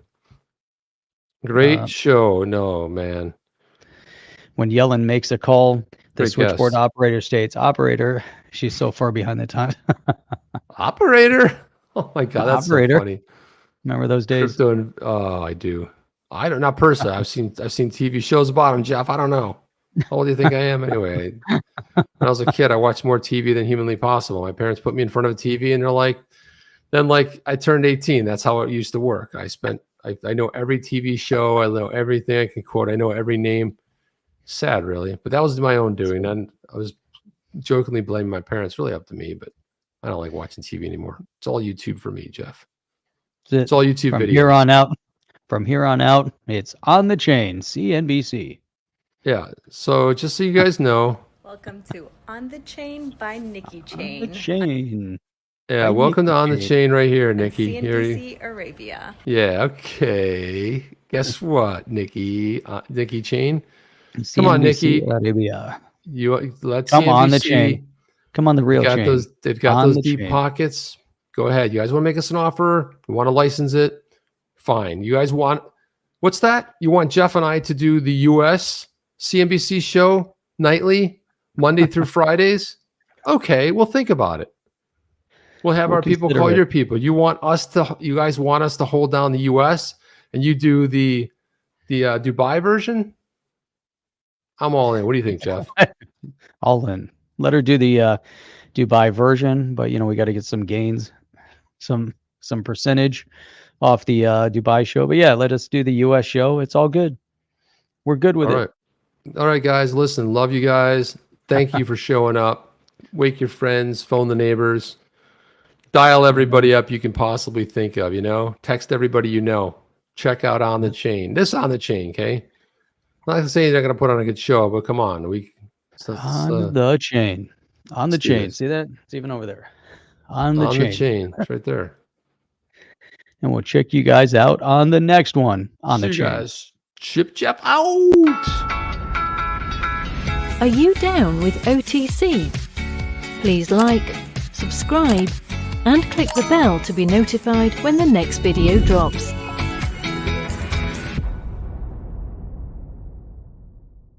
Great show. No, man. when Yellen makes a call, the Great switchboard guess. operator states, "Operator." She's so far behind the time. Operator. Oh my God, that's Operator. so funny. Remember those days? Crypto and I do. I don't, not personally. I've seen TV shows about him, Jeff. I don't know. How old do you think I am anyway? When I was a kid, I watched more TV than humanly possible. My parents put me in front of a TV and they're like, then like I turned 18. That's how it used to work. I know every TV show. I know everything I can quote. I know every name. Sad, really. But that was my own doing. And I was jokingly blaming my parents. Really up to me, but I don't like watching TV anymore. It's all YouTube for me, Jeff. It's all YouTube From videos. From here on out, it's On the Chain, CNBC. Yeah. So just so you guys know. Welcome to On the Chain by Nikki Chain. On the Chain. Yeah, By welcome to Nikki On the Chain. Chain right here, on Nikki. Here CNBC Arabia. Yeah, okay. Guess what, Nikki? Nikki Chain. Come on, CNBC Nikki. Arabia. Let's Come on the CNBC. chain. Come on the real Got chain. those, they've got On those the deep chain. pockets. Go ahead. You guys want to make us an offer? You want to license it? Fine. You guys want, what's that? You want Jeff and I to do the US CNBC show nightly, Monday through Fridays? Okay, we'll think about it. We'll have We'll our people consider call it. your people. You guys want us to hold down the US and you do the Dubai version? I'm all in. What do you think, Jeff? All in. Let her do the Dubai version, but we got to get some gains, some percentage off the Dubai show. But yeah, let us do the US show. It's all good. We're good with All it. right. All right, guys. Listen, love you guys. Thank you for showing up. Wake your friends, phone the neighbors, dial everybody up you can possibly think of, text everybody you know. Check out On the Chain. This On the Chain, okay? I'm not saying they're going to put on a good show, but come on. On the chain. On the let's do chain. this. See that? It's even over there. On the On chain. the Chain. It's right there. And we'll check you guys out on the next one on See the you chain. guys. Chip Jeff out. Are you down with OTC? Please like, subscribe, and click the bell to be notified when the next video drops.